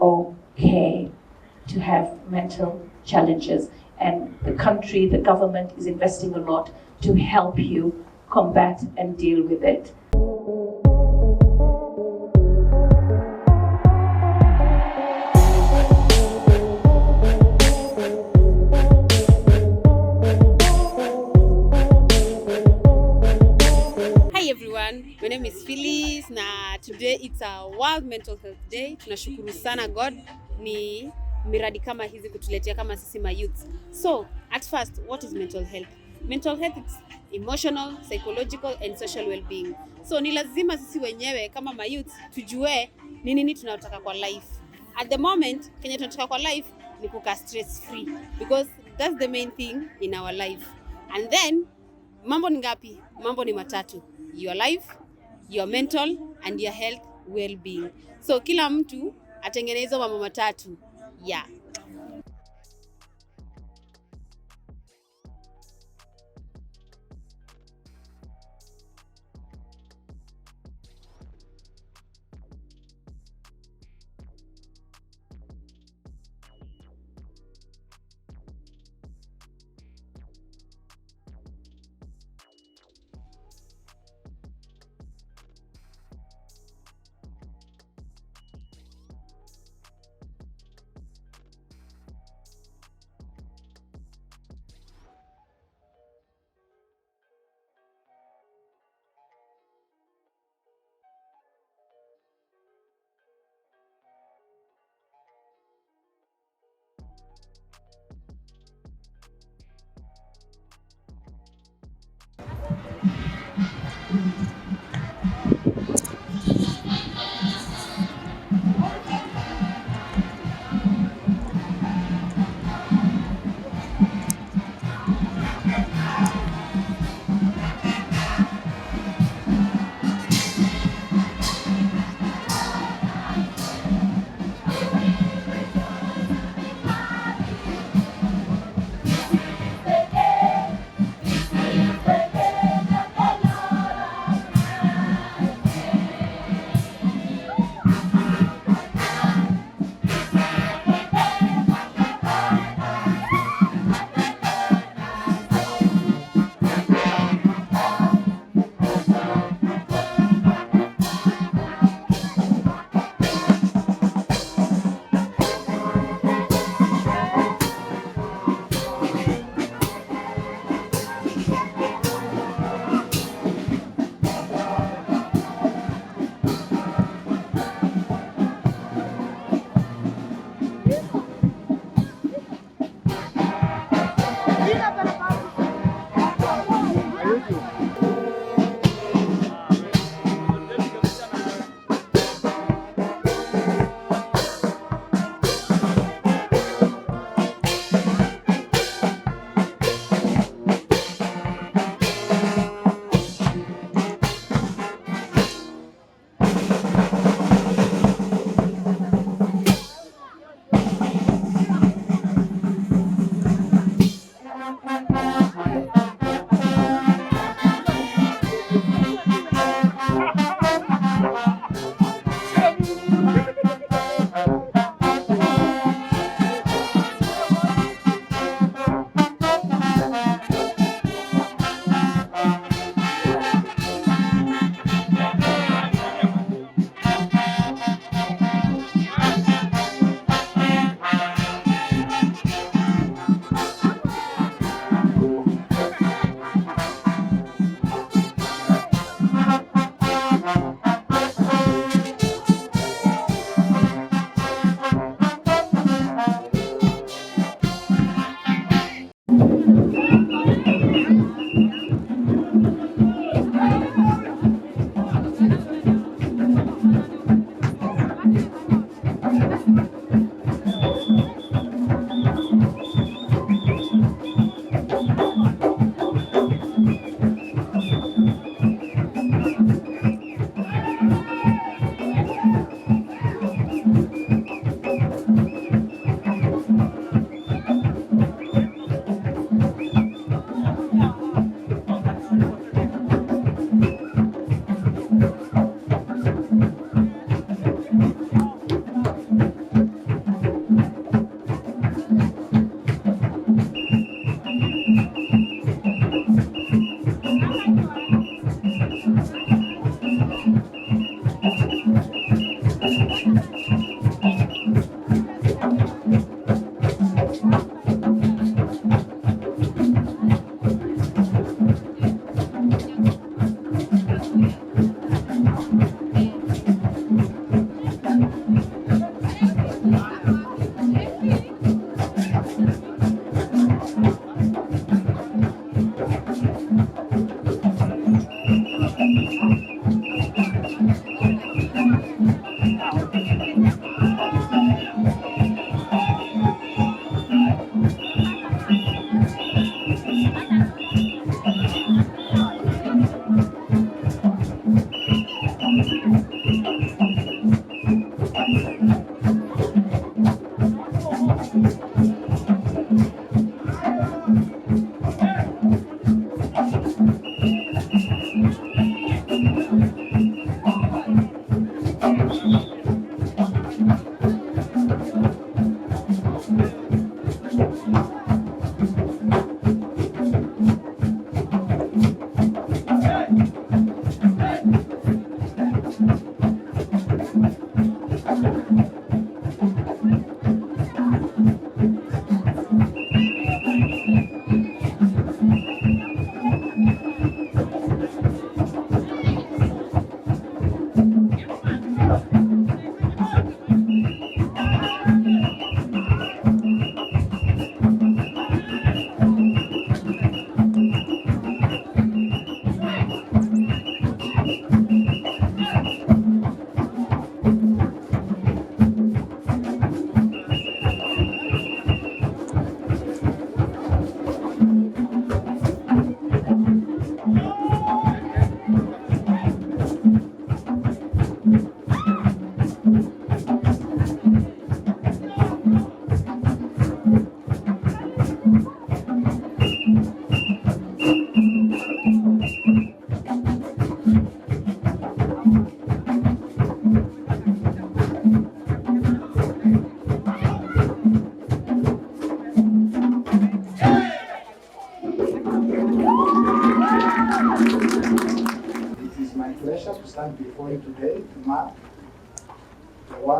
okay to have mental challenges. And the country, the government is investing a lot to help you combat and deal with it. Hi everyone, my name is Phyllis na today it's a World Mental Health Day. Tunashukuru sana God ni miradi kama hizi kutuletea kama sisi ma youth. So, at first, what is mental health? Mental health is emotional, psychological and social well-being. So, ni lazima sisi wenyewe kama ma youth tujue ni nini tunataka kwa life. At the moment, kenye tunataka kwa life ni kukaa stress free because that's the main thing in our life. And then mambo ni ngapi? Mambo ni matatu. Your life, your mental and your health well-being. So kila mtu atengeneze mambo matatu. Yeah.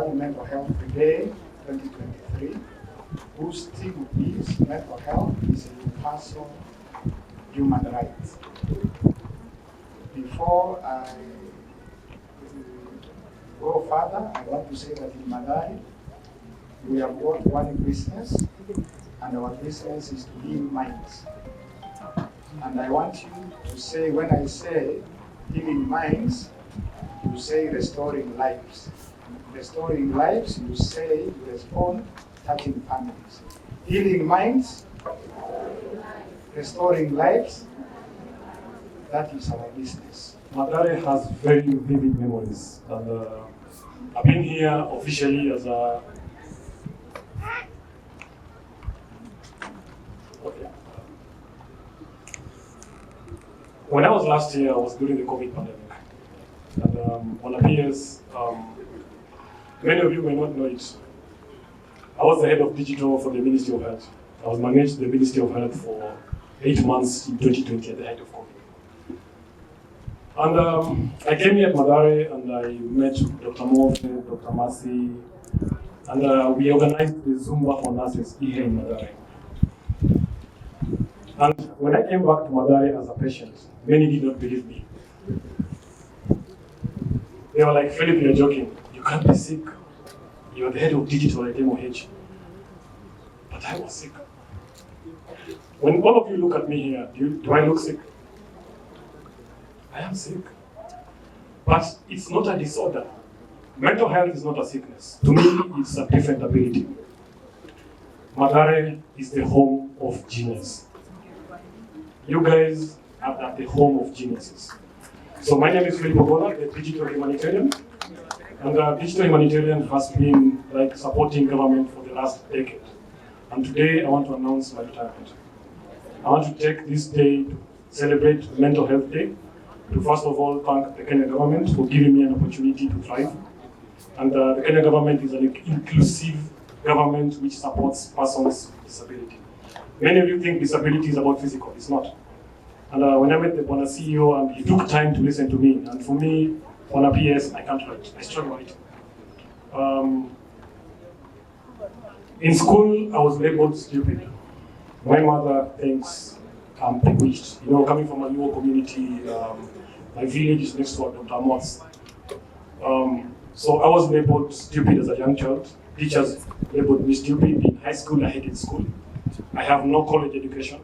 World Mental Health Day 2023, whose theme is mental health is a universal human right. Before I go further, I want to say that in Mathari, we have got one business, and our business is to heal minds. And I want you to say, when I say healing minds, you say restoring lives. Restoring lives, you say, you respond, touching families. Healing minds, restoring lives, that is our business. Mathari has very vivid memories, and I've been here officially as a when I was last year, I was during the COVID pandemic, and on appears, many of you may not know it. I was the head of digital for the Ministry of Health. I was managed the Ministry of Health for 8 months in 2020 at the height of COVID. And I came here at Mathari and I met Dr. Morphe, Dr. Mercy, and we organized the Zumba for nurses here in Mathari. And when I came back to Mathari as a patient, many did not believe me. They were like, Philip, you're joking. You can't be sick. You're the head of digital at MOH. But I was sick. When all of you look at me here, do I look sick? I am sick. But it's not a disorder. Mental health is not a sickness. To me, it's a different ability. Mathari is the home of genius. You guys are at the home of geniuses. So my name is Philip Ogola, the digital humanitarian. And digital humanitarian has been like supporting government for the last decade. And today I want to announce my retirement. I want to take this day to celebrate Mental Health Day, to first of all thank the Kenya government for giving me an opportunity to thrive. And the Kenya government is an inclusive government which supports persons with disability. Many of you think disability is about physical, it's not. And when I met the Bwana CEO, and he took time to listen to me, and for me, on a PS, I can't write, I struggle writing. In school, I was labeled stupid. My mother thinks I'm bewitched. You know, coming from a Luo community, my village is next to Dr. Moss. So I was labeled stupid as a young child. Teachers labeled me stupid. In high school, I hated school. I have no college education,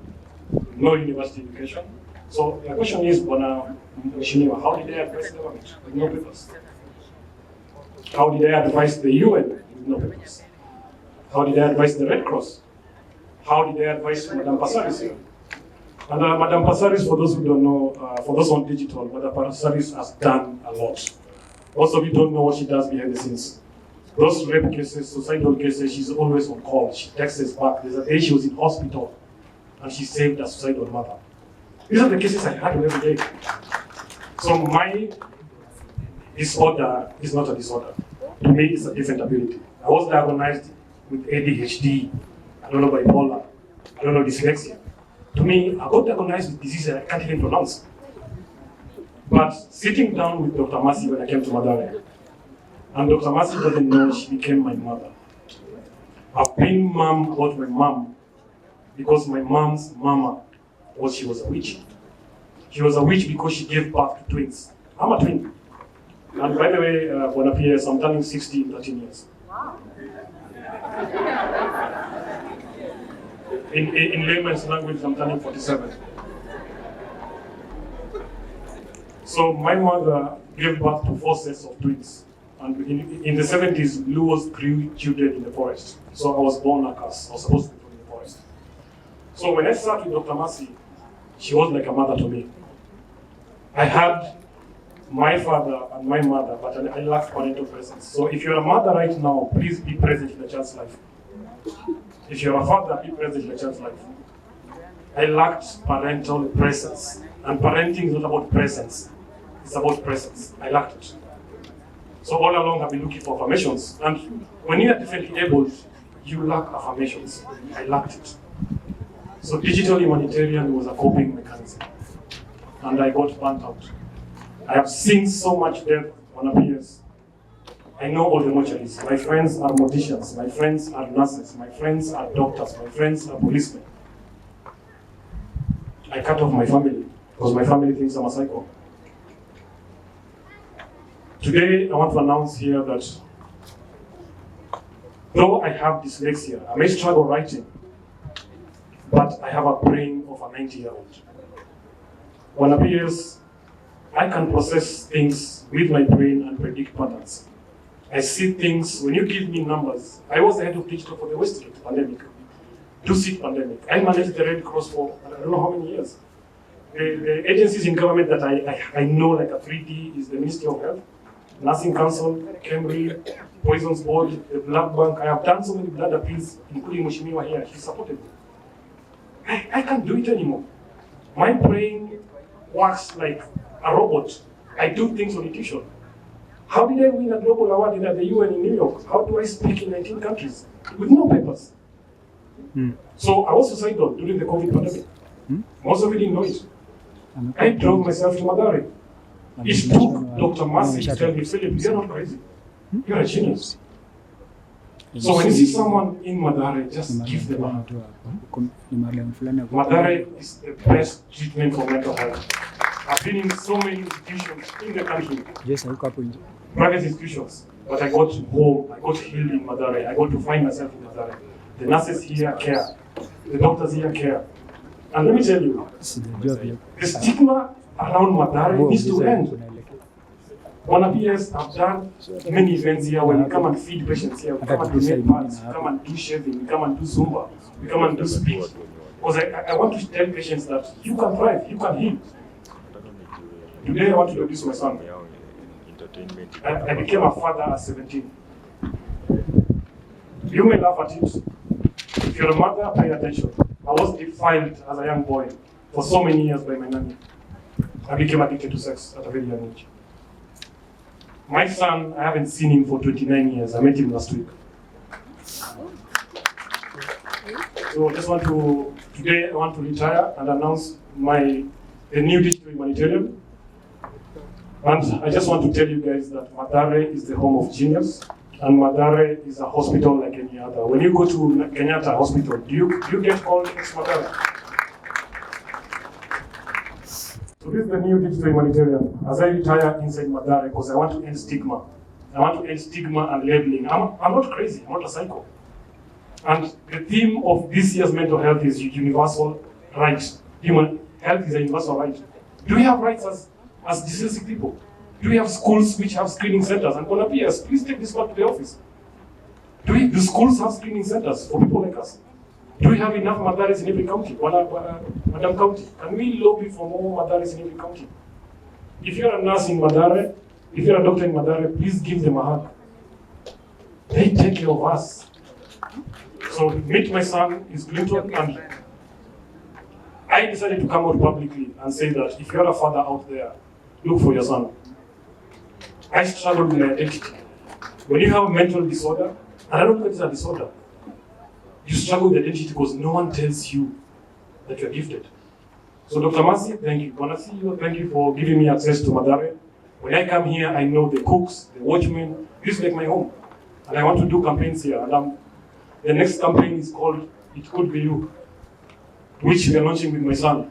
no university education. So the question is, Bwana Mheshimiwa, how did I advise the government with no papers? How did I advise the UN with no papers? How did I advise the Red Cross? How did I advise Madam Passaris here? And Madam Passaris, for those who don't know, for those on digital, Madam Passaris has done a lot. Most of you don't know what she does behind the scenes. Those rape cases, suicidal cases, she's always on call. She texts us back. There's a day she was in hospital and she saved a suicidal mother. These are the cases I handle every day. So my disorder is not a disorder. To me, it's a different ability. I was diagnosed with ADHD, I don't know bipolar, I don't know dyslexia. To me, I got diagnosed with diseases I can't even pronounce. But sitting down with Dr. Mercy when I came to Mathari, and Dr. Mercy doesn't know she became my mother. I've been mom about my mom because my mom's mama she was a witch. She was a witch because she gave birth to twins. I'm a twin. And by the way, when I appear, I'm turning 60 in 13 years. Wow. In layman's language, I'm turning 47. So my mother gave birth to 4 sets of twins. And in the 70s, Luos grew children in the forest. So I was born like us. I was supposed to be born in the forest. So when I sat with Dr. Mercy, she was like a mother to me. I had my father and my mother, but I lacked parental presence. So if you're a mother right now, please be present in the child's life. If you're a father, be present in the child's life. I lacked parental presence. And parenting is not about presence. It's about presence. I lacked it. So all along I've been looking for affirmations. And when you are differently abled, you lack affirmations. I lacked it. So digital humanitarian was a coping mechanism. And I got burnt out. I have seen so much death on appears. I know all the mortuaries. My friends are morticians. My friends are nurses. My friends are doctors. My friends are policemen. I cut off my family because my family thinks I'm a psycho. Today, I want to announce here that though I have dyslexia, I may struggle writing, but I have a brain of a 90-year-old. When appears, I can process things with my brain and predict patterns. I see things, when you give me numbers, I was the head of digital for the West Street pandemic, 2-seat pandemic. I managed the Red Cross for I don't know how many years. The agencies in government that I know like a 3D is the Ministry of Health, Nursing Council, Cambridge, Poisons Board, the Blood Bank. I have done so many blood appeals, including Mushimiwa here. He supported me. I can't do it anymore. My brain works like a robot. I do things on intuition. How did I win a global award at the UN in New York? How do I speak in 19 countries with no papers? So I was suicidal during the COVID pandemic. Most of you didn't know it. I drove myself to Mathari. It took Dr. Mathari to tell me, Philip, you're not crazy. You're a genius. So when you see someone in Mathari, just give them a hug. Mathari is the best treatment for mental health. I've been in so many institutions in the country, private institutions, but I got home, I got healed in Mathari, I got to find myself in Mathari. The nurses here care, the doctors here care. And let me tell you, the stigma around Mathari needs to end. One of years, I've done many events here where we come and feed patients here, we come and donate parts, we come and do shaving, we come and do Zumba, we come and do speech. Because I want to tell patients that you can thrive, you can heal. Today I want to introduce my son. I became a father at 17. You may laugh at it. If you're a mother, pay attention. I was defiled as a young boy for so many years by my nanny. I became addicted to sex at a very young age. My son, I haven't seen him for 29 years. I met him last week. So I just want to, today I want to retire and announce the new digital humanitarian. And I just want to tell you guys that Mathari is the home of genius, and Mathari is a hospital like any other. When you go to Kenyatta Hospital, do you get called ex-Mathari? So this is the new digital humanitarian. As I retire inside Mathari, because I want to end stigma. I want to end stigma and labeling. I'm not crazy, I'm not a psycho. And the theme of this year's mental health is universal rights. Human health is a universal right. Do we have rights as dyslexic people? Do we have schools which have screening centers? And on PS, please take this back to the office. Do schools have screening centers for people like us? Do we have enough Matharis in every county? Madam County, can we lobby for more Matharis in every county? If you're a nurse in Mathari, if you're a doctor in Mathari, please give them a hug. They take care of us. So meet my son, he's Clinton, and I decided to come out publicly and say that if you're a father out there, look for your son. I struggle with my identity. When you have a mental disorder, and I don't think it's a disorder, you struggle with identity because no one tells you that you're gifted. So Dr. Mercy, thank you. Bonasi, thank you for giving me access to Mathari. When I come here, I know the cooks, the watchmen. This is like my home. And I want to do campaigns here. And the next campaign is called It Could Be You, which we are launching with my son.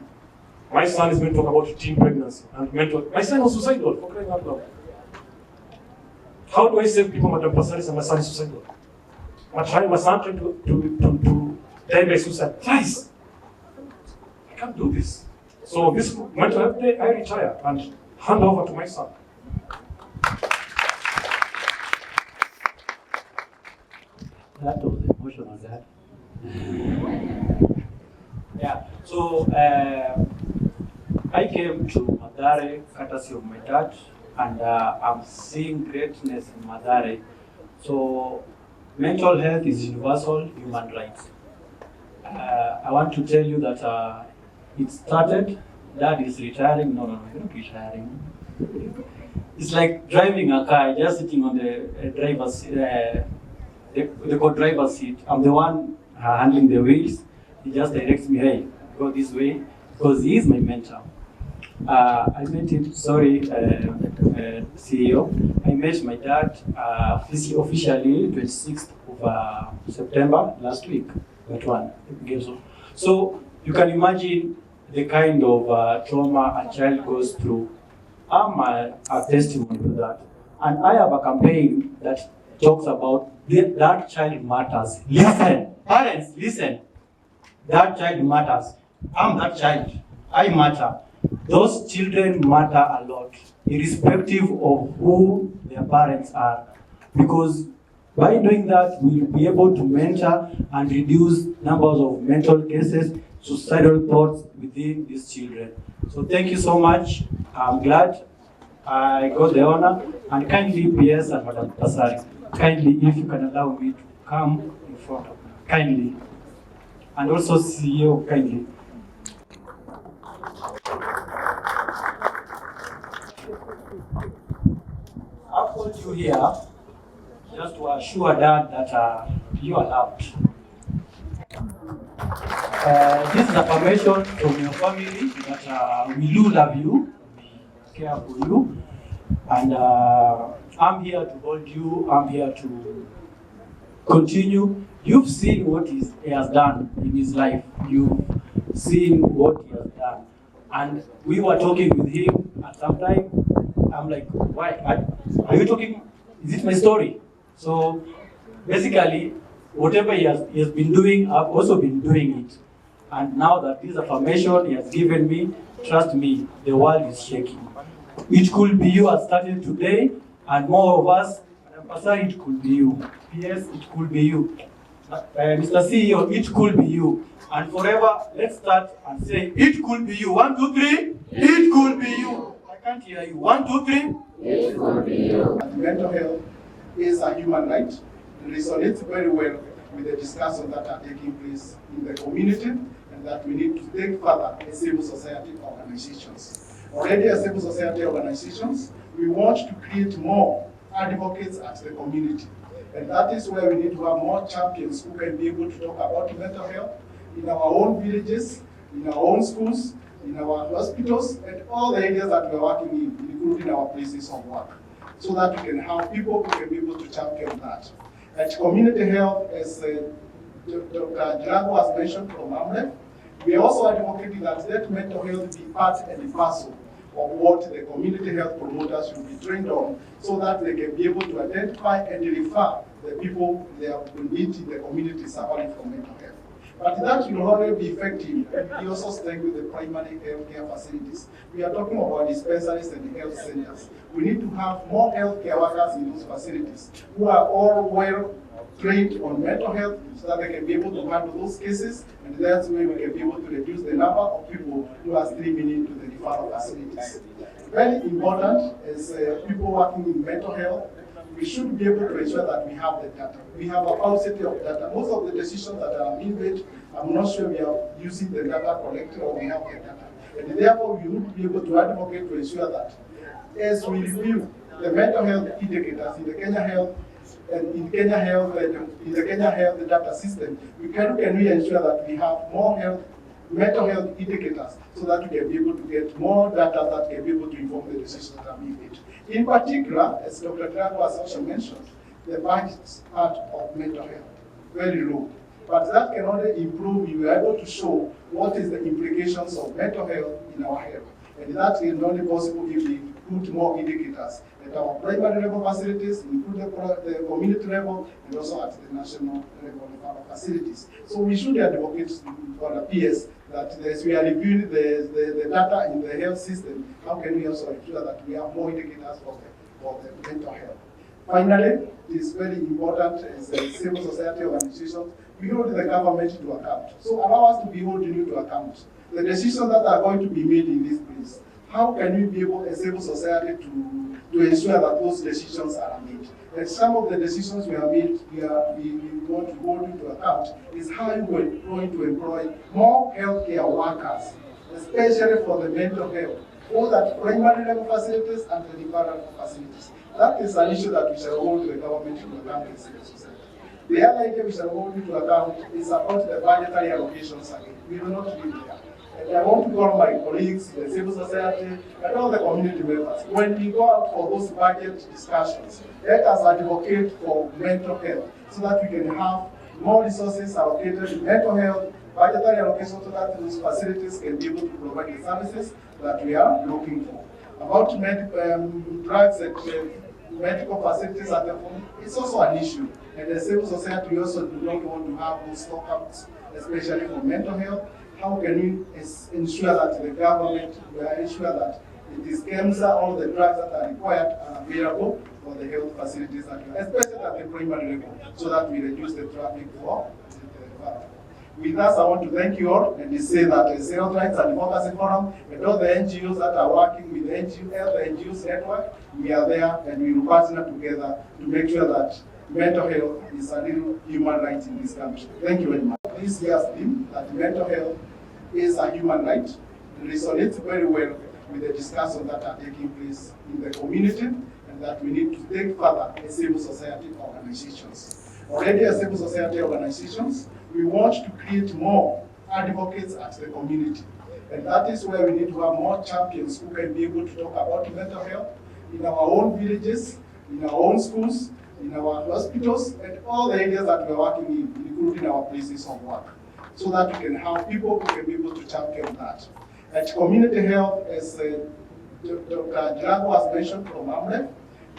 My son is going to talk about teen pregnancy and mental. My son was suicidal, for crying out loud. How do I save people, Madam Pasaris, and my son is suicidal? My son tried to die by suicide twice. I can't do this. So this mental health day, I retire and hand over to my son. That was emotional, Dad. Yeah, so I came to Mathari courtesy of my dad, and I'm seeing greatness in Mathari. So mental health is universal human rights. I want to tell you that it started, Dad is retiring. No, you're not retiring. It's like driving a car, just sitting on the driver's the co-driver's seat. I'm the one handling the wheels. He just directs me, hey, go this way, because he is my mentor. I met him, sorry, I CEO. I met my dad officially 26th of September last week. That one. So you can imagine the kind of trauma a child goes through. I'm a testimony to that. And I have a campaign that talks about that child matters. Listen, parents, listen. That child matters. I'm that child. I matter. Those children matter a lot, irrespective of who their parents are. Because by doing that, we'll be able to mentor and reduce numbers of mental cases, suicidal thoughts within these children. So thank you so much. I'm glad I got the honor. And kindly, PS and Madam Mathari, kindly, if you can allow me to come in front of you, kindly. And also CEO, kindly. I've called you here just to assure Dad that you are loved. This is a permission from your family that we do love you, we care for you, and I'm here to hold you, I'm here to continue. You've seen what he has done in his life, you've seen what he has done. And we were talking with him at some time. I'm like, why? Are you talking? Is it my story? So basically, whatever he has been doing, I've also been doing it. And now that this affirmation he has given me, trust me, the world is shaking. It could be you as started today, and more of us. Mathari, it could be you. Yes, it could be you. Mr. CEO, it could be you. And forever, let's start and say, it could be you. 1, 2, 3. It could be you. I can't hear you. 1, 2, 3. It could be you. Mental health is a human right. It resonates very well with the discussions that are taking place in the community, and that we need to take further as civil society organizations. Already as civil society organizations, we want to create more advocates at the community. And that is where we need to have more champions who can be able to talk about mental health in our own villages, in our own schools, in our hospitals, and all the areas that we are working in, including our places of work, so that we can have people who can be able to champion that. At community health, as Dr. Drago has mentioned from AMREF, we are also advocating that mental health be part and parcel of what the community health promoters should be trained on, so that they can be able to identify and refer the people they are in the community suffering from mental health. But that will only be effective if we also stay with the primary health care facilities. We are talking about dispensaries and health centers. We need to have more healthcare workers in those facilities who are all well trained on mental health, so that they can be able to handle those cases, and that's where we can be able to reduce the number of people who are streaming into the referral facilities. Very important is people working in mental health. We should be able to ensure that we have the data. We have a paucity of data. Most of the decisions that are being made, I'm not sure we are using the data collected or we have the data. And therefore, we would be able to advocate to ensure that as we review the mental health indicators in the Kenya Health and in the Kenya Health data system, we can ensure that we have more mental health indicators, so that we can be able to get more data that can be able to inform the decisions that are being made. In particular, as Dr. Drago has also mentioned, the budget part of mental health, very low. But that can only improve if we are able to show what is the implications of mental health in our health. And that is only possible if we put more indicators at our primary level facilities, include the community level, and also at the national level of our facilities. So we should advocate for the PS that as we are reviewing the data in the health system, how can we also ensure that we have more indicators for the mental health. Finally, it is very important as a civil society organization, we hold the government to account. So allow us to be holding you to account. The decisions that are going to be made in this place, how can we be able, as civil society, to ensure that those decisions are made? And some of the decisions we have made, we want to hold you to account, is how you are going to employ more healthcare workers, especially for the mental health, both at primary level facilities and the referral facilities. That is an issue that we shall hold the government to account in civil society. The other idea we shall hold you to account is about the budgetary allocations again. We will not leave there. And I want to call my colleagues in the civil society and all the community members. When we go out for those budget discussions, let us advocate for mental health so that we can have more resources allocated to mental health, budgetary allocation so that those facilities can be able to provide the services that we are looking for. About drugs and medical facilities at the home, it's also an issue. And the civil society also do not want to have those stockouts, especially for mental health. How can we ensure that the government will ensure that the cancer, all the drugs that are required are available for the health facilities, especially at the primary level, so that we reduce the traffic for the With that, I want to thank you all and say that the Health Rights and Democracy Forum and all the NGOs that are working with the NGOs network, we are there and we will partner together to make sure that mental health is a real human right in this country. Thank you very much. This year's theme, that mental health is a human right, resonates very well with the discussions that are taking place in the community and that we need to take further as civil society organizations. Already as civil society organizations, we want to create more advocates at the community. And that is where we need to have more champions who can be able to talk about mental health in our own villages, in our own schools, in our hospitals, and all the areas that we are working in, including our places of work, so that we can have people who can be able to champion that. At community health, as Dr. Drago has mentioned from AMREF,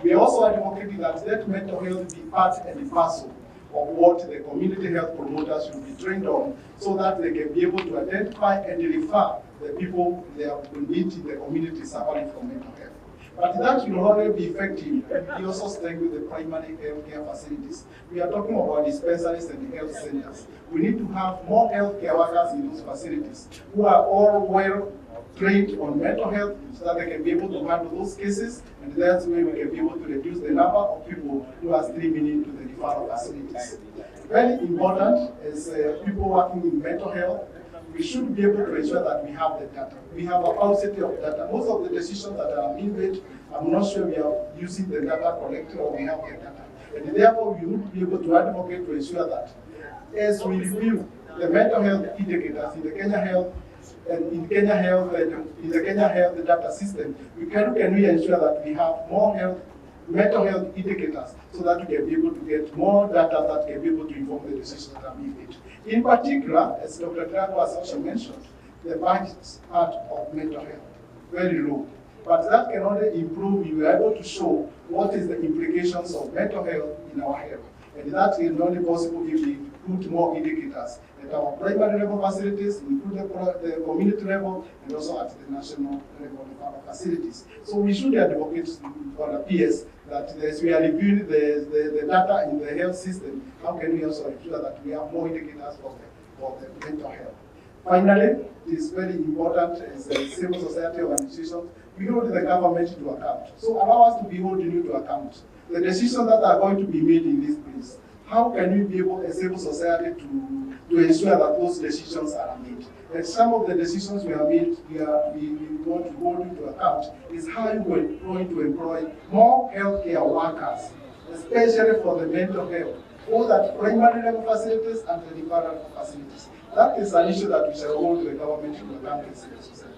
we are also advocating that let mental health be part and parcel of what the community health promoters should be trained on, so that they can be able to identify and refer the people they are need in the community suffering from mental health. But that will only be effective if we also strengthen the primary health care facilities. We are talking about dispensaries and health centers. We need to have more healthcare workers in those facilities who are all well trained on mental health so that they can be able to handle those cases, and that's where we can be able to reduce the number of people who are streaming into the referral facilities. Very important is people working in mental health. We should be able to ensure that we have the data. We have a paucity of data. Most of the decisions that are being made, I'm not sure we are using the data collected or we have the data. And therefore, we would be able to advocate to ensure that as we review the mental health indicators in the Kenya Health and in the Kenya Health data system, can we ensure that we have more mental health indicators so that we can be able to get more data that can be able to inform the decisions that are being made. In particular, as Dr. Drago has also mentioned, the budget part of mental health, very low. But that can only improve if we are able to show what is the implications of mental health in our health. And that is only possible if we put more indicators at our primary level facilities, including the community level, and also at the national level of our facilities. So we should advocate for the PS that as we are reviewing the data in the health system, how can we also ensure that we have more indicators for the mental health. Finally, it is very important as a civil society organization, we hold the government to account. So allow us to be holding you to account. The decisions that are going to be made in this place, how can we be able as civil society to ensure that those decisions are made? And some of the decisions we have made, we want to hold you to account, is how you are going to employ more healthcare workers, especially for the mental health, both at primary level facilities and the referral facilities. That is an issue that we shall hold the government to account in civil society.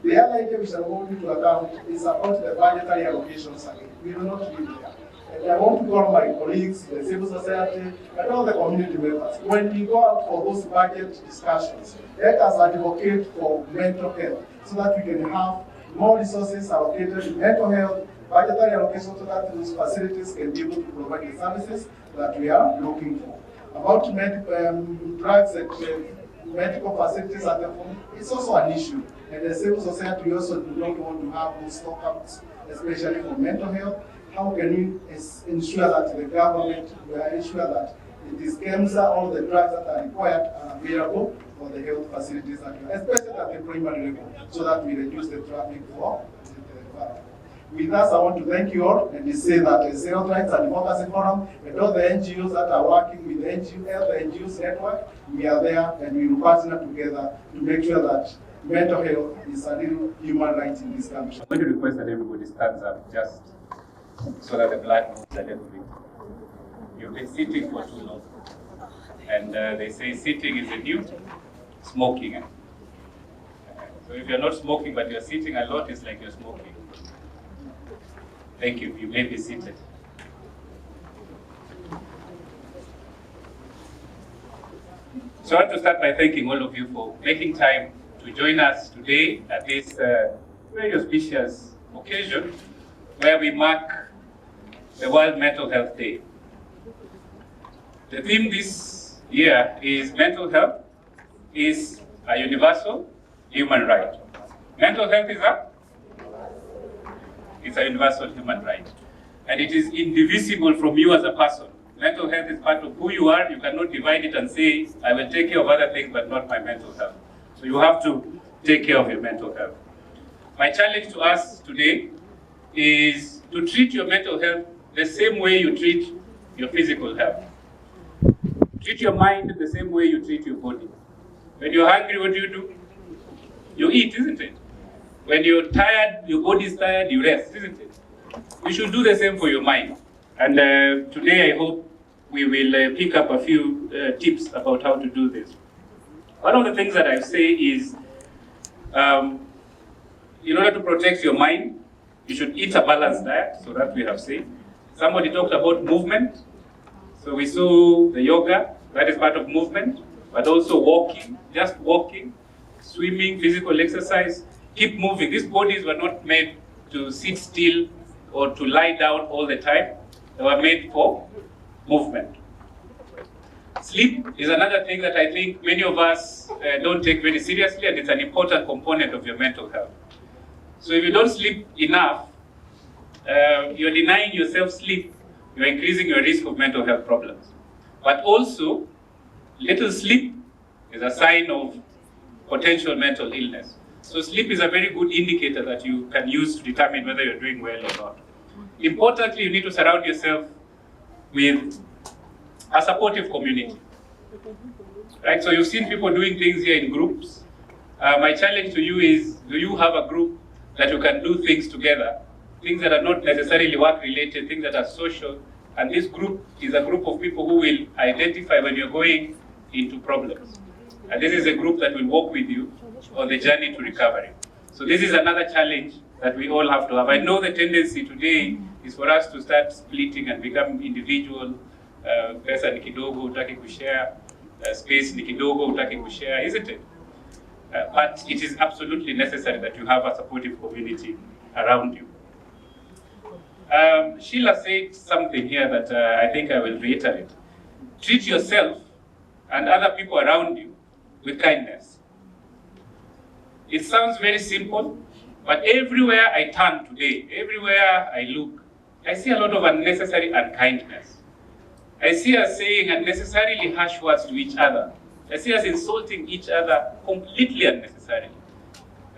The other idea we shall hold you to account is about the budgetary allocations again. We will not leave there. And I want to call my colleagues in the civil society and all the community members. When we go out for those budget discussions, let us advocate for mental health so that we can have more resources allocated to mental health, budgetary allocation so that those facilities can be able to provide the services that we are looking for. About drugs and medical facilities at the home, it's also an issue. And the civil society, we also do not want to have those stockouts, especially for mental health. How can we ensure that the government will ensure that the cancer, all the drugs that are required are available for the health facilities, especially at the primary level, so that we reduce the traffic for the With that, I want to thank you all and say that the Health Rights and Democracy Forum and all the NGOs that are working with the NGOs network, we are there and we will partner together to make sure that mental health is a real human right in this country. I'm going to request that everybody stands up just so that the blood moves a little bit. You've been sitting for too long. And they say sitting is the new smoking. So if you're not smoking but you're sitting a lot, it's like you're smoking. Thank you. You may be seated. So I want to start by thanking all of you for making time to join us today at this very auspicious occasion where we mark the World Mental Health Day. The theme this year is mental health is a universal human right. Mental health is a universal human right. And it is indivisible from you as a person. Mental health is part of who you are. You cannot divide it and say, I will take care of other things, but not my mental health. So you have to take care of your mental health. My challenge to us today is to treat your mental health the same way you treat your physical health. Treat your mind the same way you treat your body. When you're hungry, what do? You eat, isn't it? When you're tired, your body is tired, you rest, isn't it? You should do the same for your mind. And today I hope we will pick up a few tips about how to do this. One of the things that I say is, in order to protect your mind, you should eat a balanced diet, so that we have said. Somebody talked about movement. So we saw the yoga, that is part of movement, but also walking, just walking, swimming, physical exercise, keep moving. These bodies were not made to sit still or to lie down all the time. They were made for movement. Sleep is another thing that I think many of us don't take very seriously, and it's an important component of your mental health. So if you don't sleep enough, you're denying yourself sleep, you're increasing your risk of mental health problems. But also, little sleep is a sign of potential mental illness. So sleep is a very good indicator that you can use to determine whether you're doing well or not. Importantly, you need to surround yourself with a supportive community. Right? So you've seen people doing things here in groups. My challenge to you is, do you have a group that you can do things together? Things that are not necessarily work-related, things that are social. And this group is a group of people who will identify when you're going into problems. And this is a group that will walk with you on the journey to recovery. So this is another challenge that we all have to have. I know the tendency today is for us to start splitting and become individual. Pesa ni kidogo, hutaki kushare. Space ni kidogo, hutaki kushare, isn't it? But it is absolutely necessary that you have a supportive community around you. Sheila said something here that I think I will reiterate. Treat yourself and other people around you with kindness. It sounds very simple, but everywhere I turn today, everywhere I look, I see a lot of unnecessary unkindness. I see us saying unnecessarily harsh words to each other. I see us insulting each other completely unnecessarily.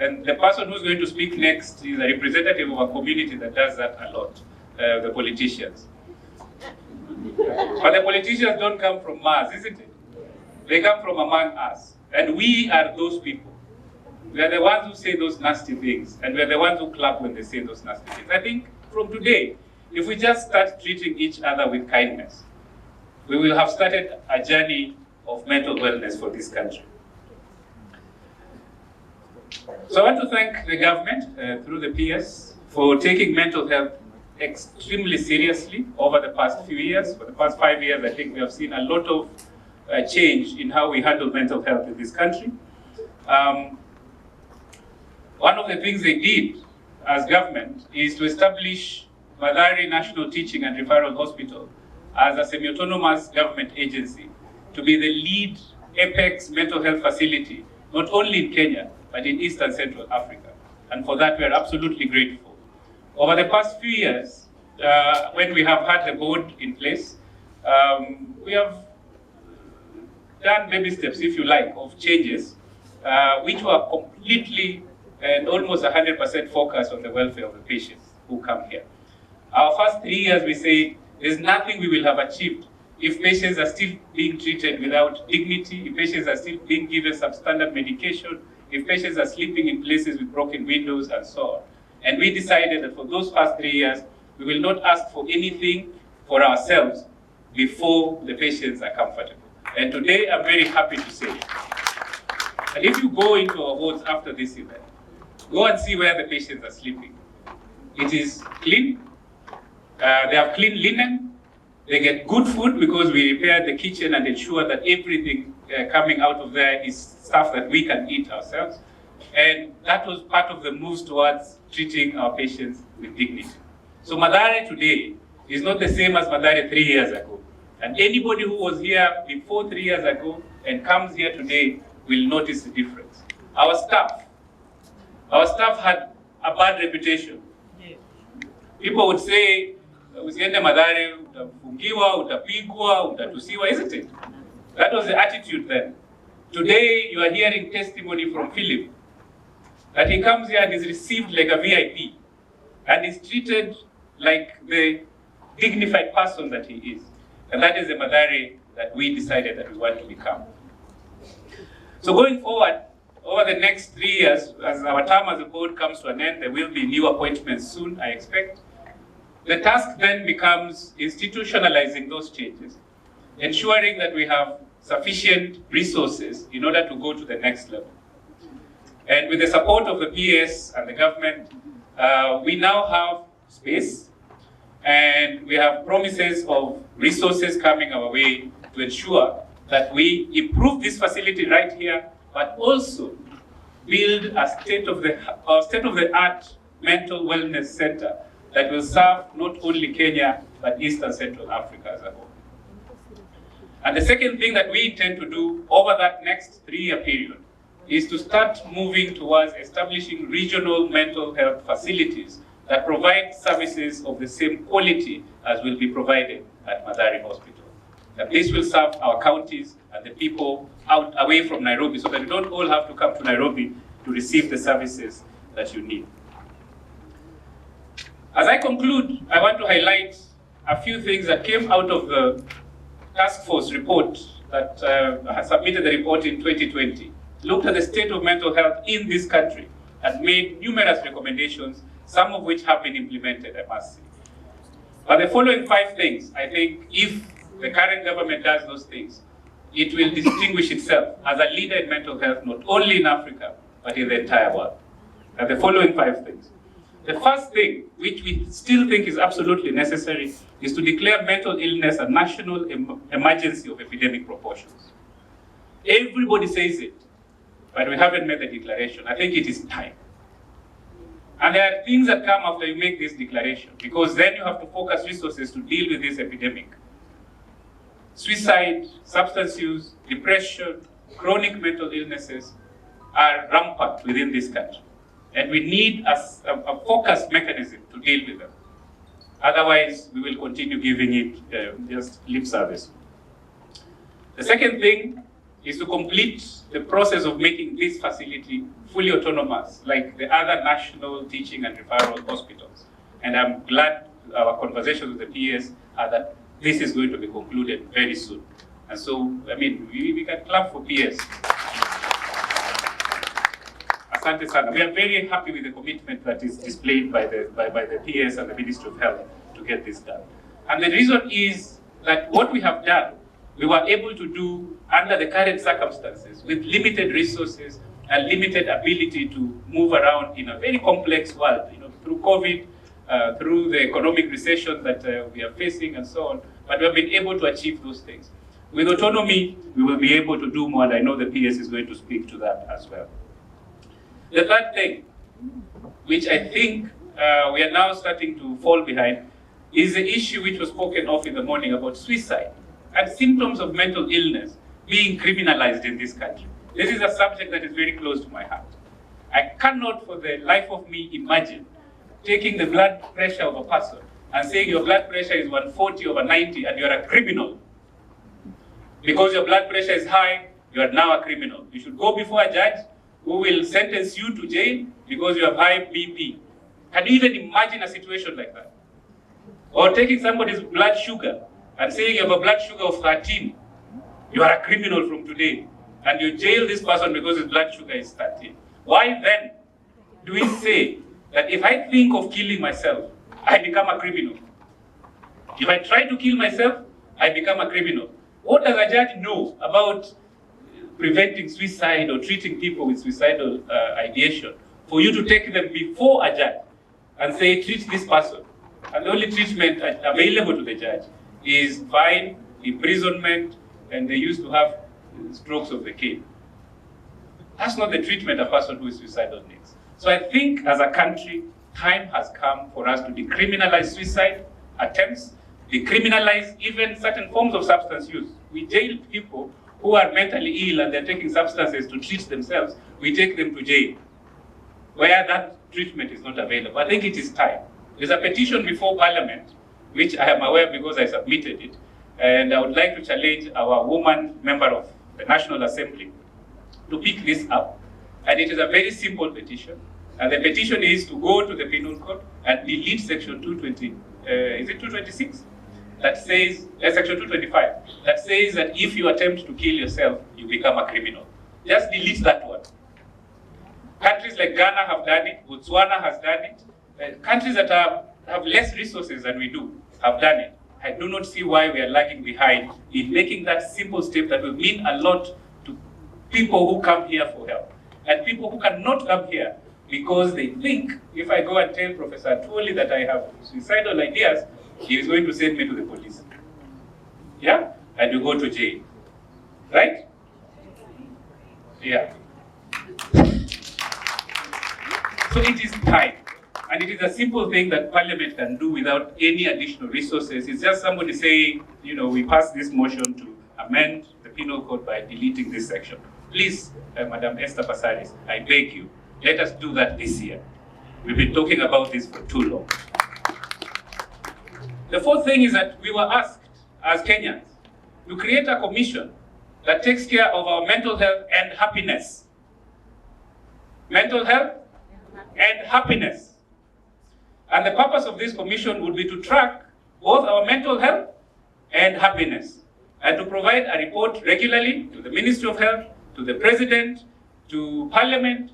And the person who's going to speak next is a representative of a community that does that a lot, the politicians. But the politicians don't come from Mars, isn't it? They come from among us. And we are those people. We are the ones who say those nasty things, and we are the ones who clap when they say those nasty things. I think from today, if we just start treating each other with kindness, we will have started a journey of mental wellness for this country. So I want to thank the government through the PS for taking mental health extremely seriously over the past few years. For the past 5 years, I think we have seen a lot of change in how we handle mental health in this country. One of the things they did as government is to establish Mathari National Teaching and Referral Hospital as a semi-autonomous government agency to be the lead apex mental health facility, not only in Kenya, but in East and Central Africa. And for that, we are absolutely grateful. Over the past few years, when we have had the board in place, we have done baby steps, if you like, of changes, which were completely and almost 100% focused on the welfare of the patients who come here. Our first 3 years, we say, there's nothing we will have achieved if patients are still being treated without dignity, if patients are still being given substandard medication, if patients are sleeping in places with broken windows and so on. And we decided that for those first 3 years, we will not ask for anything for ourselves before the patients are comfortable. And today, I'm very happy to say And if you go into our wards after this event, go and see where the patients are sleeping. It is clean. They have clean linen. They get good food because we repair the kitchen and ensure that everything coming out of there is stuff that we can eat ourselves. And that was part of the moves towards treating our patients with dignity. So Mathari today is not the same as Mathari 3 years ago. And anybody who was here before 3 years ago and comes here today will notice the difference. Our staff had a bad reputation. People would say, usiende Mathari, utafungiwa, utapigwa, utatusiwa, isn't it? That was the attitude then. Today, you are hearing testimony from Philip, that he comes here and is received like a VIP, and is treated like the dignified person that he is. And that is the Mathari that we decided that we want to become. So going forward, over the next 3 years, as our term as a board comes to an end, there will be new appointments soon, I expect. The task then becomes institutionalizing those changes, ensuring that we have sufficient resources in order to go to the next level. And with the support of the PS and the government, we now have space, and we have promises of resources coming our way to ensure that we improve this facility right here, but also build a state-of-the-art mental wellness center that will serve not only Kenya, but East and Central Africa as a whole. And the second thing that we intend to do over that next 3-year period is to start moving towards establishing regional mental health facilities that provide services of the same quality as will be provided at Mathari Hospital. That this will serve our counties and the people out away from Nairobi, so that you don't all have to come to Nairobi to receive the services that you need. As I conclude, I want to highlight a few things that came out of the task force report that has submitted the report in 2020, looked at the state of mental health in this country and made numerous recommendations, some of which have been implemented, I must say. But the following 5 things, I think, if the current government does those things, it will distinguish itself as a leader in mental health, not only in Africa, but in the entire world. And the following 5 things. The first thing, which we still think is absolutely necessary, is to declare mental illness a national emergency of epidemic proportions. Everybody says it, but we haven't made the declaration. I think it is time. And there are things that come after you make this declaration, because then you have to focus resources to deal with this epidemic. Suicide, substance use, depression, chronic mental illnesses are rampant within this country. And we need a focused mechanism to deal with them. Otherwise, we will continue giving it just lip service. The second thing is to complete the process of making this facility fully autonomous, like the other national teaching and referral hospitals. And I'm glad our conversations with the PS are that this is going to be concluded very soon. And so, I mean, we can clap for PS. Asante sana. We are very happy with the commitment that is displayed by the PS and the Ministry of Health to get this done. And the reason is that what we have done, we were able to do under the current circumstances with limited resources and limited ability to move around in a very complex world, through COVID, through the economic recession that we are facing and so on. But we have been able to achieve those things. With autonomy, we will be able to do more, and I know the PS is going to speak to that as well. The third thing, which I think we are now starting to fall behind, is the issue which was spoken of in the morning about suicide and symptoms of mental illness being criminalized in this country. This is a subject that is very close to my heart. I cannot for the life of me imagine taking the blood pressure of a person and saying your blood pressure is 140/90 and you're a criminal. Because your blood pressure is high, you are now a criminal. You should go before a judge who will sentence you to jail because you have high BP. Can you even imagine a situation like that? Or taking somebody's blood sugar and saying you have a blood sugar of 13, you are a criminal from today, and you jail this person because his blood sugar is 13. Why then do we say that if I think of killing myself, I become a criminal? If I try to kill myself, I become a criminal. What does a judge know about preventing suicide or treating people with suicidal ideation, for you to take them before a judge and say, treat this person. And the only treatment available to the judge is fine, imprisonment, and they used to have strokes of the cane. That's not the treatment a person who is suicidal needs. So I think as a country, time has come for us to decriminalize suicide attempts, decriminalize even certain forms of substance use. We jail people who are mentally ill and they're taking substances to treat themselves. We take them to jail, where that treatment is not available. I think it is time. There's a petition before Parliament, which I am aware because I submitted it, and I would like to challenge our woman member of the National Assembly to pick this up. And it is a very simple petition. And the petition is to go to the Penal Code and delete section 220, is it 226? That says, section 225, that says that if you attempt to kill yourself, you become a criminal. Just delete that one. Countries like Ghana have done it, Botswana has done it. Countries that have less resources than we do have done it. I do not see why we are lagging behind in making that simple step that will mean a lot to people who come here for help. And people who cannot come here because they think if I go and tell Professor Atwoli that I have suicidal ideas, he is going to send me to the police. Yeah? And you go to jail. Right? Yeah. So it is time. And it is a simple thing that Parliament can do without any additional resources. It's just somebody saying, you know, we pass this motion to amend the Penal Code by deleting this section. Please, Madam Esther Passaris, I beg you, let us do that this year. We've been talking about this for too long. The fourth thing is that we were asked as Kenyans to create a commission that takes care of our mental health and happiness. Mental health and happiness. And the purpose of this commission would be to track both our mental health and happiness, and to provide a report regularly to the Ministry of Health, to the President, to Parliament,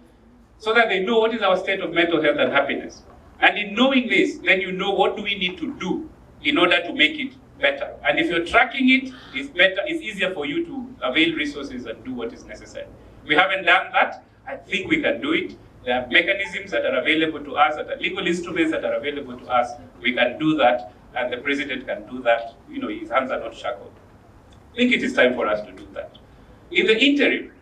so that they know what is our state of mental health and happiness. And in knowing this, then you know what do we need to do in order to make it better. And if you're tracking it, it's better, it's easier for you to avail resources and do what is necessary. We haven't done that. I think we can do it. There are mechanisms that are available to us, that are legal instruments that are available to us. We can do that, and the President can do that. You know, his hands are not shackled. I think it is time for us to do that. In the interim,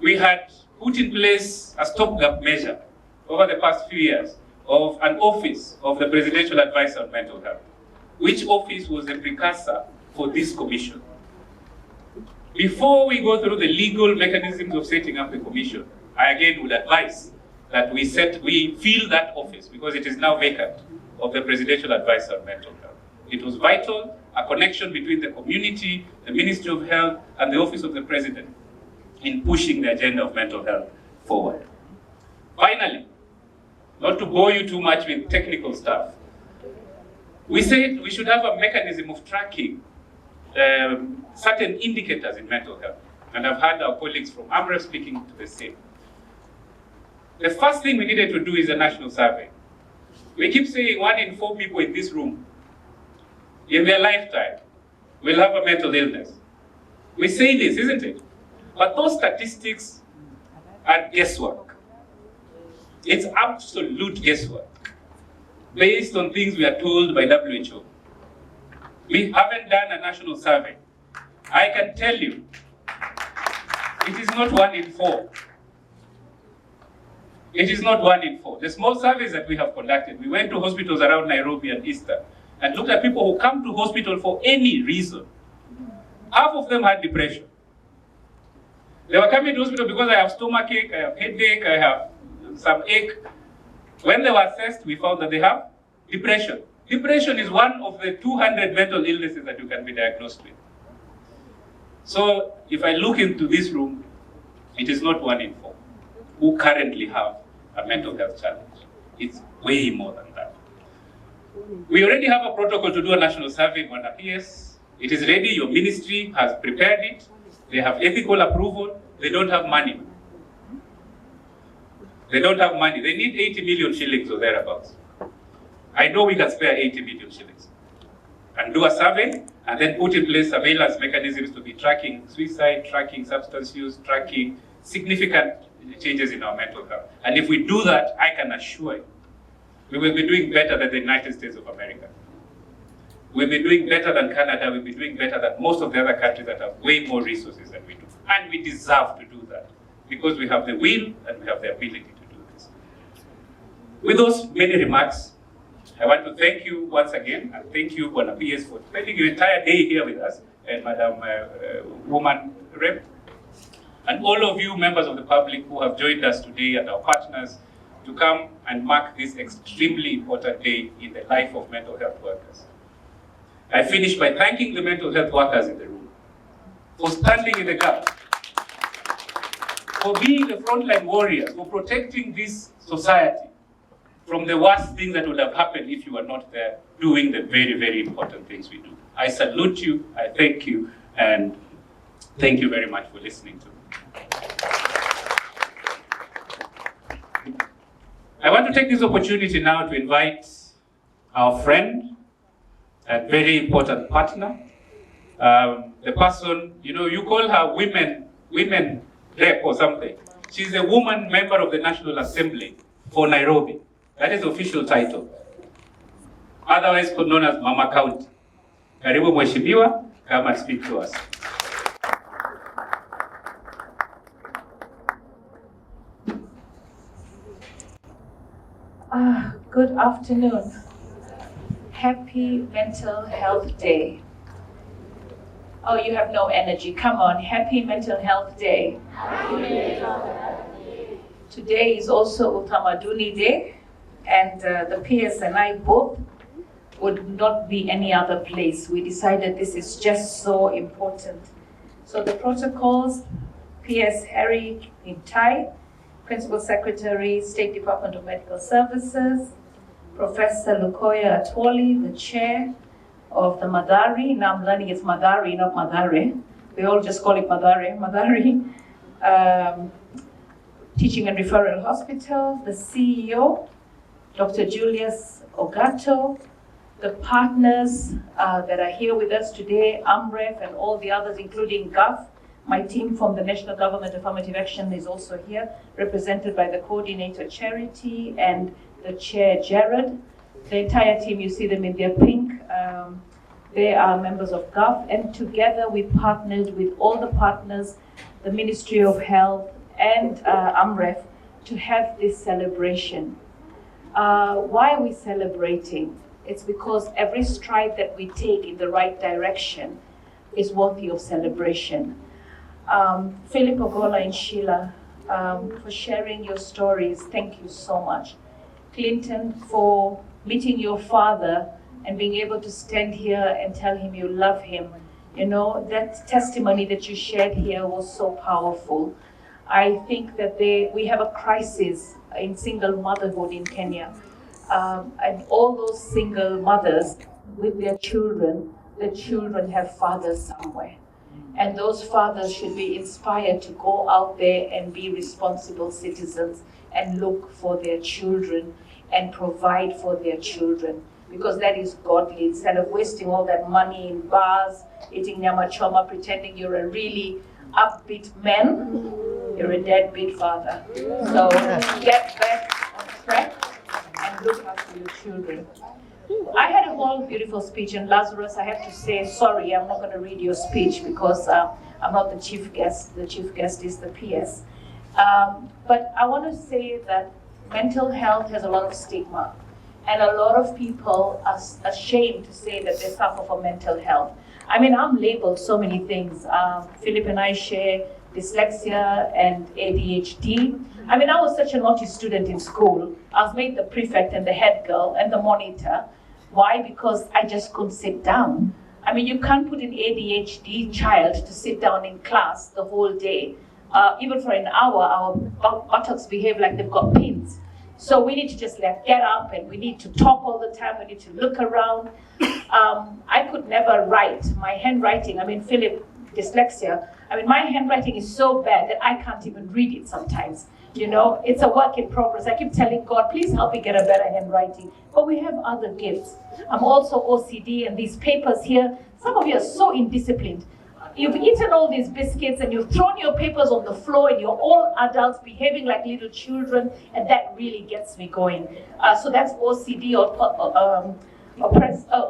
we had put in place a stopgap measure over the past few years of an office of the Presidential Advisor on Mental Health, which office was the precursor for this commission. Before we go through the legal mechanisms of setting up the commission, I again would advise that we fill that office, because it is now vacant, of the Presidential Advisor on Mental Health. It was vital, a connection between the community, the Ministry of Health, and the Office of the President in pushing the agenda of mental health forward. Finally, not to bore you too much with technical stuff, we said we should have a mechanism of tracking certain indicators in mental health. And I've heard our colleagues from AMREF speaking to the same. The first thing we needed to do is a national survey. We keep saying 1 in 4 people in this room, in their lifetime, will have a mental illness. We say this, isn't it? But those statistics are guesswork. It's absolute guesswork, based on things we are told by WHO. We haven't done a national survey. I can tell you, it is not 1 in 4. It is not 1 in 4. The small surveys that we have conducted, we went to hospitals around Nairobi and Eastern and looked at people who come to hospital for any reason. Half of them had depression. They were coming to hospital because I have stomachache, I have headache, I have some ache. When they were assessed, we found that they have depression. Depression is one of the 200 mental illnesses that you can be diagnosed with. So if I look into this room, it is not 1 in 4 who currently have a mental health challenge. It's way more than that. We already have a protocol to do a national survey on PS. It is ready, your ministry has prepared it. They have ethical approval. They don't have money. They don't have money. They need 80 million shillings or thereabouts. I know we can spare 80 million shillings and do a survey and then put in place surveillance mechanisms to be tracking suicide, tracking substance use, tracking significant changes in our mental health. And if we do that, I can assure you, we will be doing better than the United States of America. We'll be doing better than Canada, we'll be doing better than most of the other countries that have way more resources than we do. And we deserve to do that, because we have the will and we have the ability to do this. With those many remarks, I want to thank you once again, and thank you, Bwana PS, for spending your entire day here with us, and Madam Woman Rep, and all of you members of the public who have joined us today, and our partners, to come and mark this extremely important day in the life of mental health workers. I finish by thanking the mental health workers in the room for standing in the gap, for being the frontline warriors, for protecting this society from the worst things that would have happened if you were not there doing the very, very important things we do. I salute you, I thank you, and thank you very much for listening to me. I want to take this opportunity now to invite our friend and very important partner, the person, you call her women rep or something. She's a woman member of the National Assembly for Nairobi. That is the official title. Otherwise known as Mama County. Karibu Mheshimiwa, come and speak to us. Good afternoon. Happy Mental Health Day. Oh, you have no energy. Come on, Happy Mental Health Day. Happy Mental Health Day. Today is also Utamaduni Day, and the PS and I both would not be any other place. We decided this is just so important. So the protocols, PS Harry Intai, Principal Secretary, State Department of Medical Services, Professor Lukoya Atwoli, the Chair of the Mathari. Now I'm learning it's Mathari, not Mathare. We all just call it Mathari. Teaching and Referral Hospital, the CEO, Dr. Julius Ogato, the partners that are here with us today, AMREF and all the others, including GAF. My team from the National Government Affirmative Action is also here, represented by the coordinator Charity and the chair Jared. The entire team, you see them in their pink. They are members of GAF, and together we partnered with all the partners, the Ministry of Health and AMREF, to have this celebration. Why are we celebrating? It's because every stride that we take in the right direction is worthy of celebration. Philip Ogola and Sheila, for sharing your stories, thank you so much. Clinton, for meeting your father and being able to stand here and tell him you love him. That testimony that you shared here was so powerful. I think that we have a crisis in single motherhood in Kenya. And all those single mothers with their children, the children have fathers somewhere. And those fathers should be inspired to go out there and be responsible citizens and look for their children and provide for their children, because that is godly. Instead of wasting all that money in bars, eating nyama choma, pretending you're a really upbeat man, you're a deadbeat father. So get back on track and look after your children. I had a whole beautiful speech, and Lazarus, I have to say, sorry, I'm not going to read your speech because I'm not the chief guest. The chief guest is the PS. But I want to say that mental health has a lot of stigma, and a lot of people are ashamed to say that they suffer from mental health. I mean, I'm labeled so many things. Philip and I share dyslexia and ADHD. I mean, I was such a naughty student in school. I was made the prefect and the head girl and the monitor. Why? Because I just couldn't sit down. I mean, you can't put an ADHD child to sit down in class the whole day. Even for an hour, our buttocks behave like they've got pins. So we need to just get up, and we need to talk all the time. We need to look around. I could never write. My handwriting, I mean, Philip, dyslexia. I mean, my handwriting is so bad that I can't even read it sometimes. It's a work in progress. I keep telling God, please help me get a better handwriting. But we have other gifts. I'm also OCD, and these papers here, Some of you are so indisciplined. You've eaten all these biscuits and you've thrown your papers on the floor and you're all adults behaving like little children, and that really gets me going. So that's OCD, or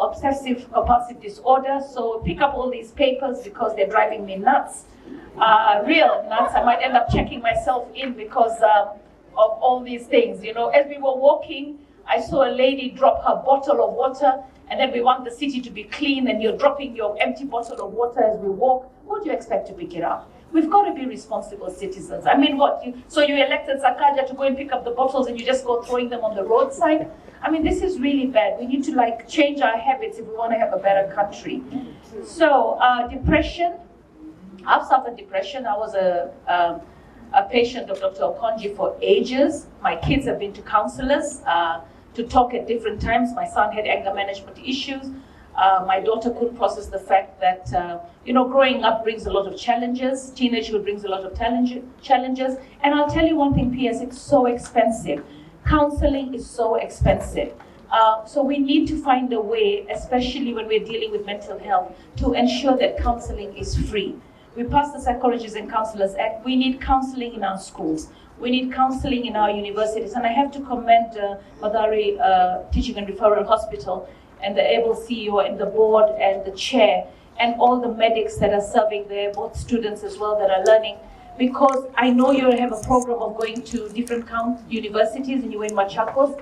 obsessive compulsive disorder. So pick up all these papers because they're driving me nuts. Real nuts. I might end up checking myself in because of all these things. You know, as we were walking, I saw a lady drop her bottle of water, and then we want the city to be clean, and you're dropping your empty bottle of water as we walk. What do you expect to pick it up? We've got to be responsible citizens. I mean, so you elected Sakaja to go and pick up the bottles and you just go throwing them on the roadside? I mean, this is really bad. We need to change our habits if we want to have a better country. So depression, I've suffered depression. I was a patient of Dr. Okonji for ages. My kids have been to counselors to talk at different times. My son had anger management issues. My daughter couldn't process the fact that, growing up brings a lot of challenges. Teenagehood brings a lot of challenges. And I'll tell you one thing, P.S., it's so expensive. Counseling is so expensive. So we need to find a way, especially when we're dealing with mental health, to ensure that counseling is free. We passed the Psychologists and Counselors Act. We need counseling in our schools. We need counseling in our universities. And I have to commend Mathari Teaching and Referral Hospital and the able CEO and the board and the chair and all the medics that are serving there, both students as well that are learning. Because I know you have a program of going to different universities, and you're in Machakos,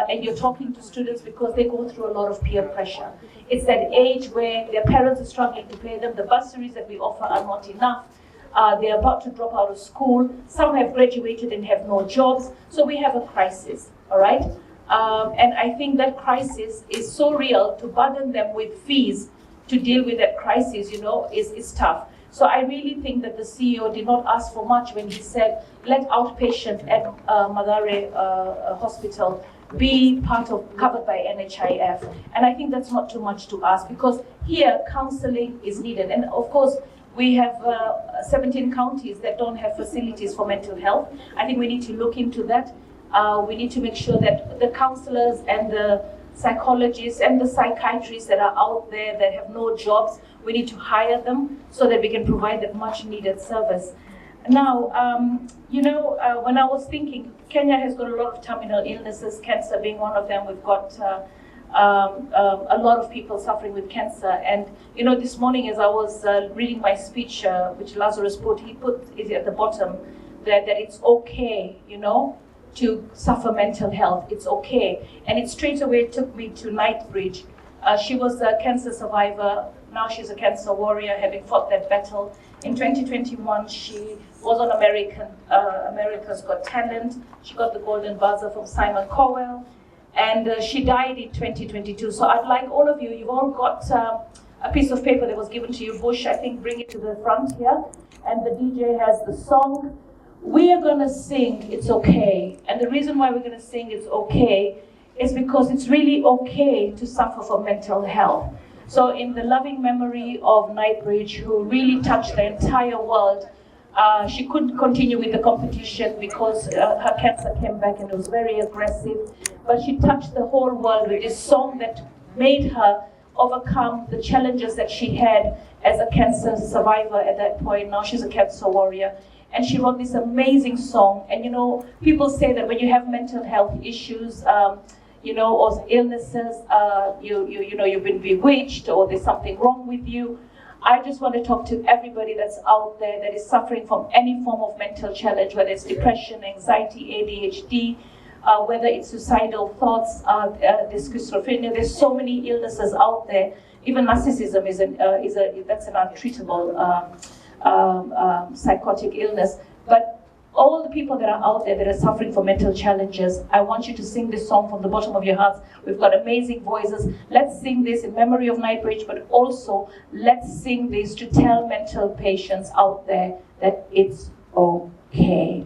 and you're talking to students because they go through a lot of peer pressure. It's that age where their parents are struggling to pay them. The bursaries that we offer are not enough. They're about to drop out of school. Some have graduated and have no jobs. So we have a crisis, all right? And I think that crisis is so real. To burden them with fees to deal with that crisis, is tough. So I really think that the CEO did not ask for much when he said, let outpatient at Mathari Hospital be covered by NHIF. And I think that's not too much to ask, because here counseling is needed. And of course, we have 17 counties that don't have facilities for mental health. I think we need to look into that. We need to make sure that the counselors and the psychologists and the psychiatrists that are out there that have no jobs, we need to hire them so that we can provide that much needed service. Now, when I was thinking, Kenya has got a lot of terminal illnesses, cancer being one of them. We've got a lot of people suffering with cancer. And, this morning as I was reading my speech, which Lazarus put, he put it at the bottom that it's okay, to suffer mental health. It's okay. And it straight away took me to Knightsbridge. She was a cancer survivor. Now she's a cancer warrior, having fought that battle. In 2021, she was on America's Got Talent. She got the Golden Buzzer from Simon Cowell. And she died in 2022. So I'd like all of you, you've all got a piece of paper that was given to you. Bush, I think, bring it to the front here. And the DJ has the song. We are going to sing It's Okay. And the reason why we're going to sing It's Okay is because it's really okay to suffer from mental health. So in the loving memory of Knightsbridge, who really touched the entire world, she couldn't continue with the competition because her cancer came back and it was very aggressive. But she touched the whole world with this song that made her overcome the challenges that she had as a cancer survivor at that point. Now she's a cancer warrior. And she wrote this amazing song. And people say that when you have mental health issues, or illnesses, you've been bewitched or there's something wrong with you. I just want to talk to everybody that's out there that is suffering from any form of mental challenge, whether it's depression, anxiety, ADHD, whether it's suicidal thoughts, there's schizophrenia. There's so many illnesses out there. Even narcissism that's an untreatable psychotic illness. But all the people that are out there that are suffering from mental challenges, I want you to sing this song from the bottom of your hearts. We've got amazing voices. Let's sing this in memory of Knightsbridge, but also let's sing this to tell mental patients out there that it's okay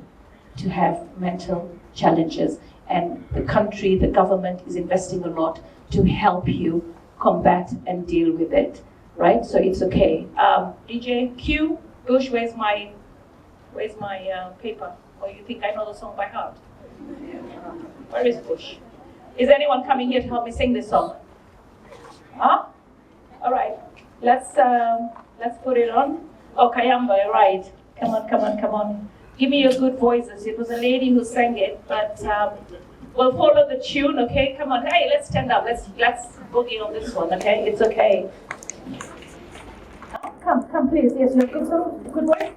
to have mental challenges. And the country, the government is investing a lot to help you combat and deal with it, right? So it's okay. DJ Q, Bush, where's my paper? Or you think I know the song by heart? Where is Bush? Is anyone coming here to help me sing this song? Huh? All right. Let's put it on. Oh, Kayamba, right. Come on. Give me your good voices. It was a lady who sang it, but we'll follow the tune, okay? Come on. Hey, let's stand up. Let's boogie on this one, okay? It's okay. Come, please. Yes, you have good song? Good voice?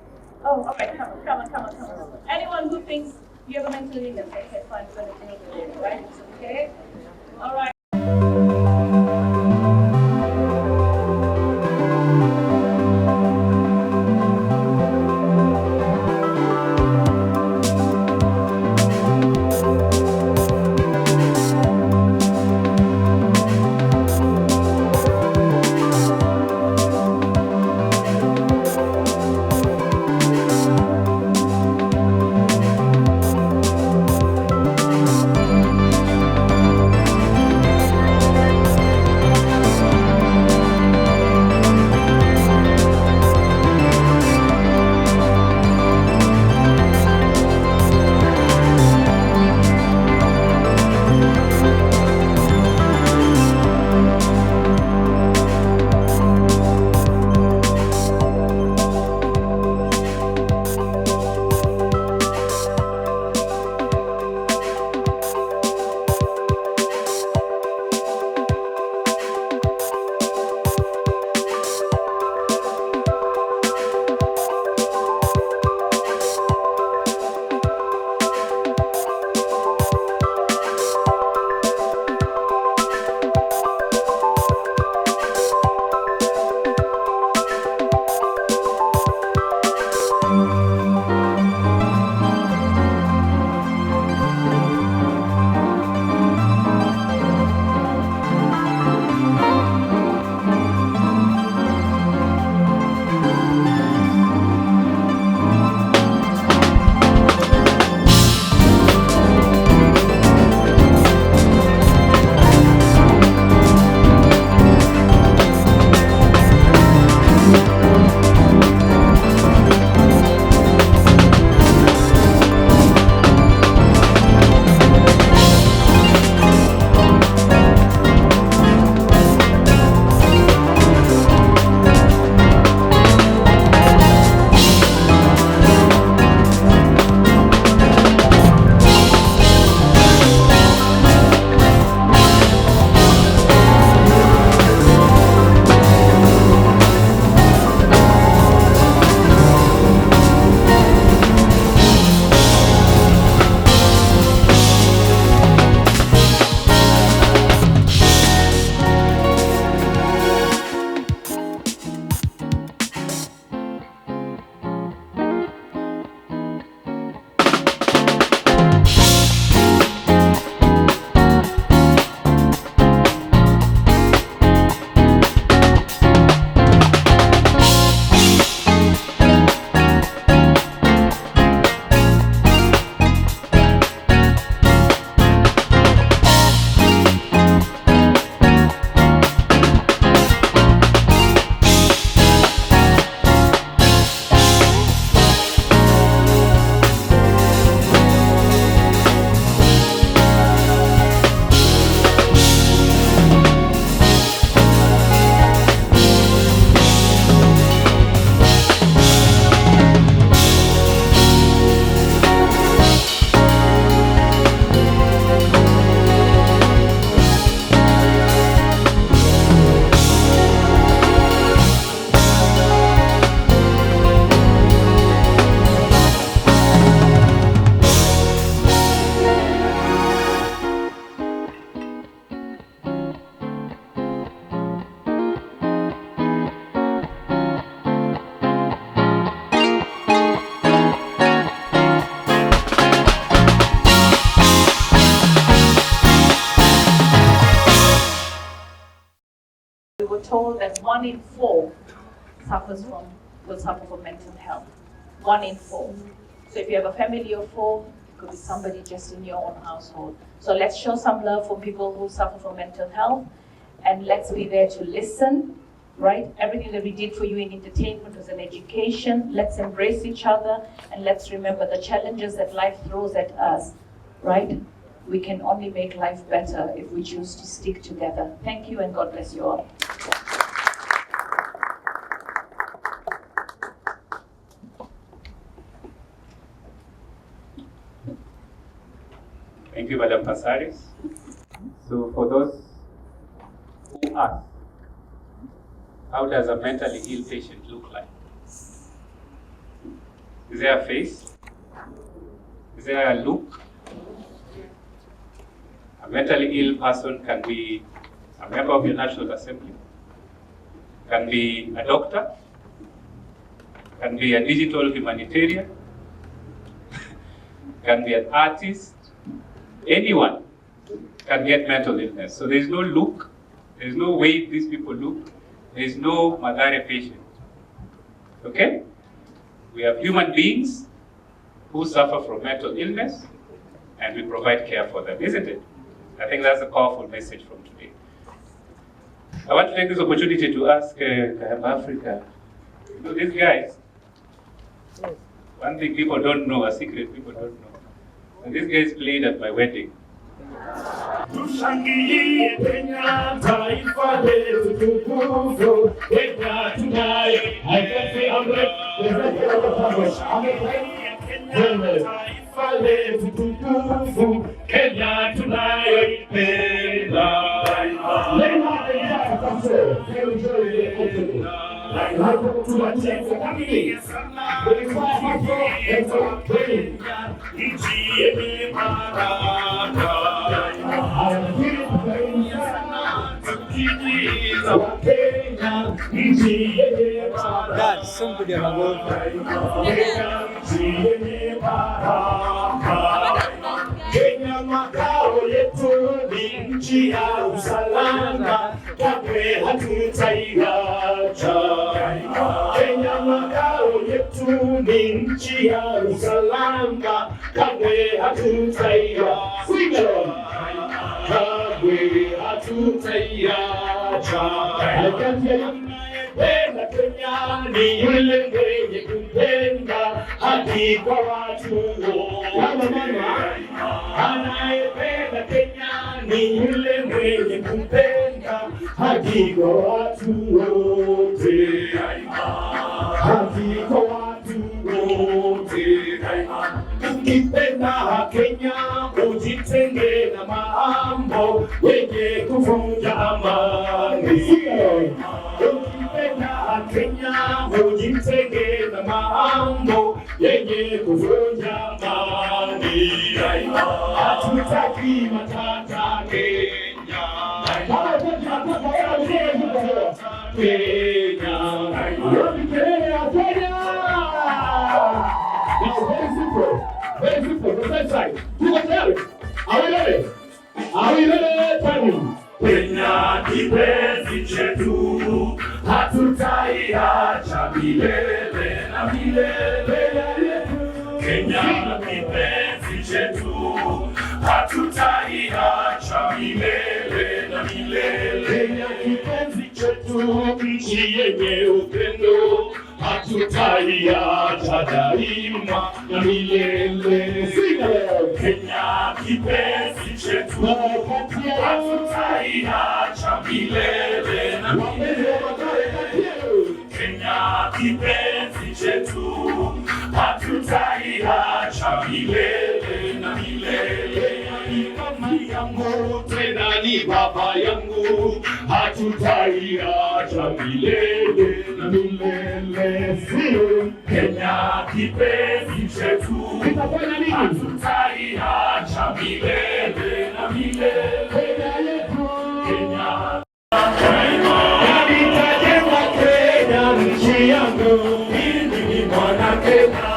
Oh, all right. Come on. Anyone who thinks you have a mental illness, okay, fine. We're going to deal with it, right? Okay? All right. We were told that 1 in 4 will suffer from mental health. 1 in 4. So if you have a family of 4, it could be somebody just in your own household. So let's show some love for people who suffer from mental health, and let's be there to listen, right? Everything that we did for you in entertainment was an education. Let's embrace each other, and let's remember the challenges that life throws at us, right? We can only make life better if we choose to stick together. Thank you, and God bless you all. Thank you, Madam Passaris. So for those who ask, how does a mentally ill patient look like? Is there a face? Is there a look? A mentally ill person can be a member of your National Assembly, can be a doctor, can be a digital humanitarian, can be an artist. Anyone can get mental illness. So there's no look, there's no way these people look, there's no Mathari patient. Okay? We have human beings who suffer from mental illness, and we provide care for them, isn't it? I think that's a powerful message from today. I want to take this opportunity to ask Africa, you know, these guys, one thing people don't know, a secret people don't know, and these guys played at my wedding. Tushangilie Kenya, taifa letu tukufu, Kenya tunayo, haipasi amri, taifa letu tukufu, Kenya tunayoipenda. God, somebody am Kenya makao yetu ni nchi ya usalama, kamwe hatutaiacha. Kenya makao yetu ni nchi ya usalama, kamwe hatutaiacha. Kamwe hatutaiacha. Anayependa Kenya ni yule mwenye kupenda haki kwa watu wote. Anayependa Kenya ni yule mwenye kupenda haki kwa watu wote. Haki kwa watu wote. Ukipenda Kenya ujitenge na mambo yenye kuvunja amani. Ukipenda Kenya ujitenge na mambo yenye kuvunja amani. Hatutaki matata Kenya. Kenya. Now, very simple. Very simple. The same side. You can tell it. Are we ready? Are we ready? Tell me. Kenya kipenzi chetu, hatutaiacha milele na milele. Kenya kipenzi chetu, hatutaiacha milele na milele. Kenya kipenzi chetu, nchi yenye upendo, hatutaiacha daima na milele. Kenya kipenzi chetu, hatutaiacha milele na milele. Kenya kipenzi chetu, hatutaiacha milele na milele. Ni mama yangu tena ni baba yangu, hatutaiacha milele na milele. Kenya kipenzi chetu, hatutaiacha milele na milele. Kenya yetu, Kenya nitajenga Kenya nchi yangu, mimi ni mwana Kenya.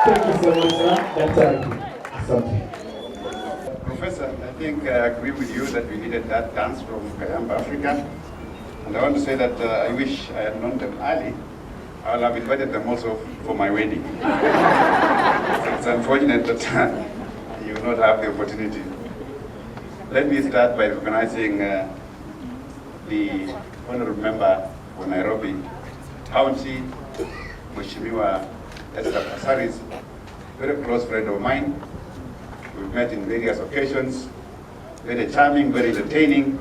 Thank you so much, sir. Daktari. Asante. Professor, I think I agree with you that we needed that dance from Kayamba Africa. And I want to say that I wish I had known them early. I'll have invited them also for my wedding. It's unfortunate that you will not have the opportunity. Let me start by recognizing the honorable member for Nairobi County, Mheshimiwa Esther Passaris, very close friend of mine. We've met in various occasions, very charming, very entertaining.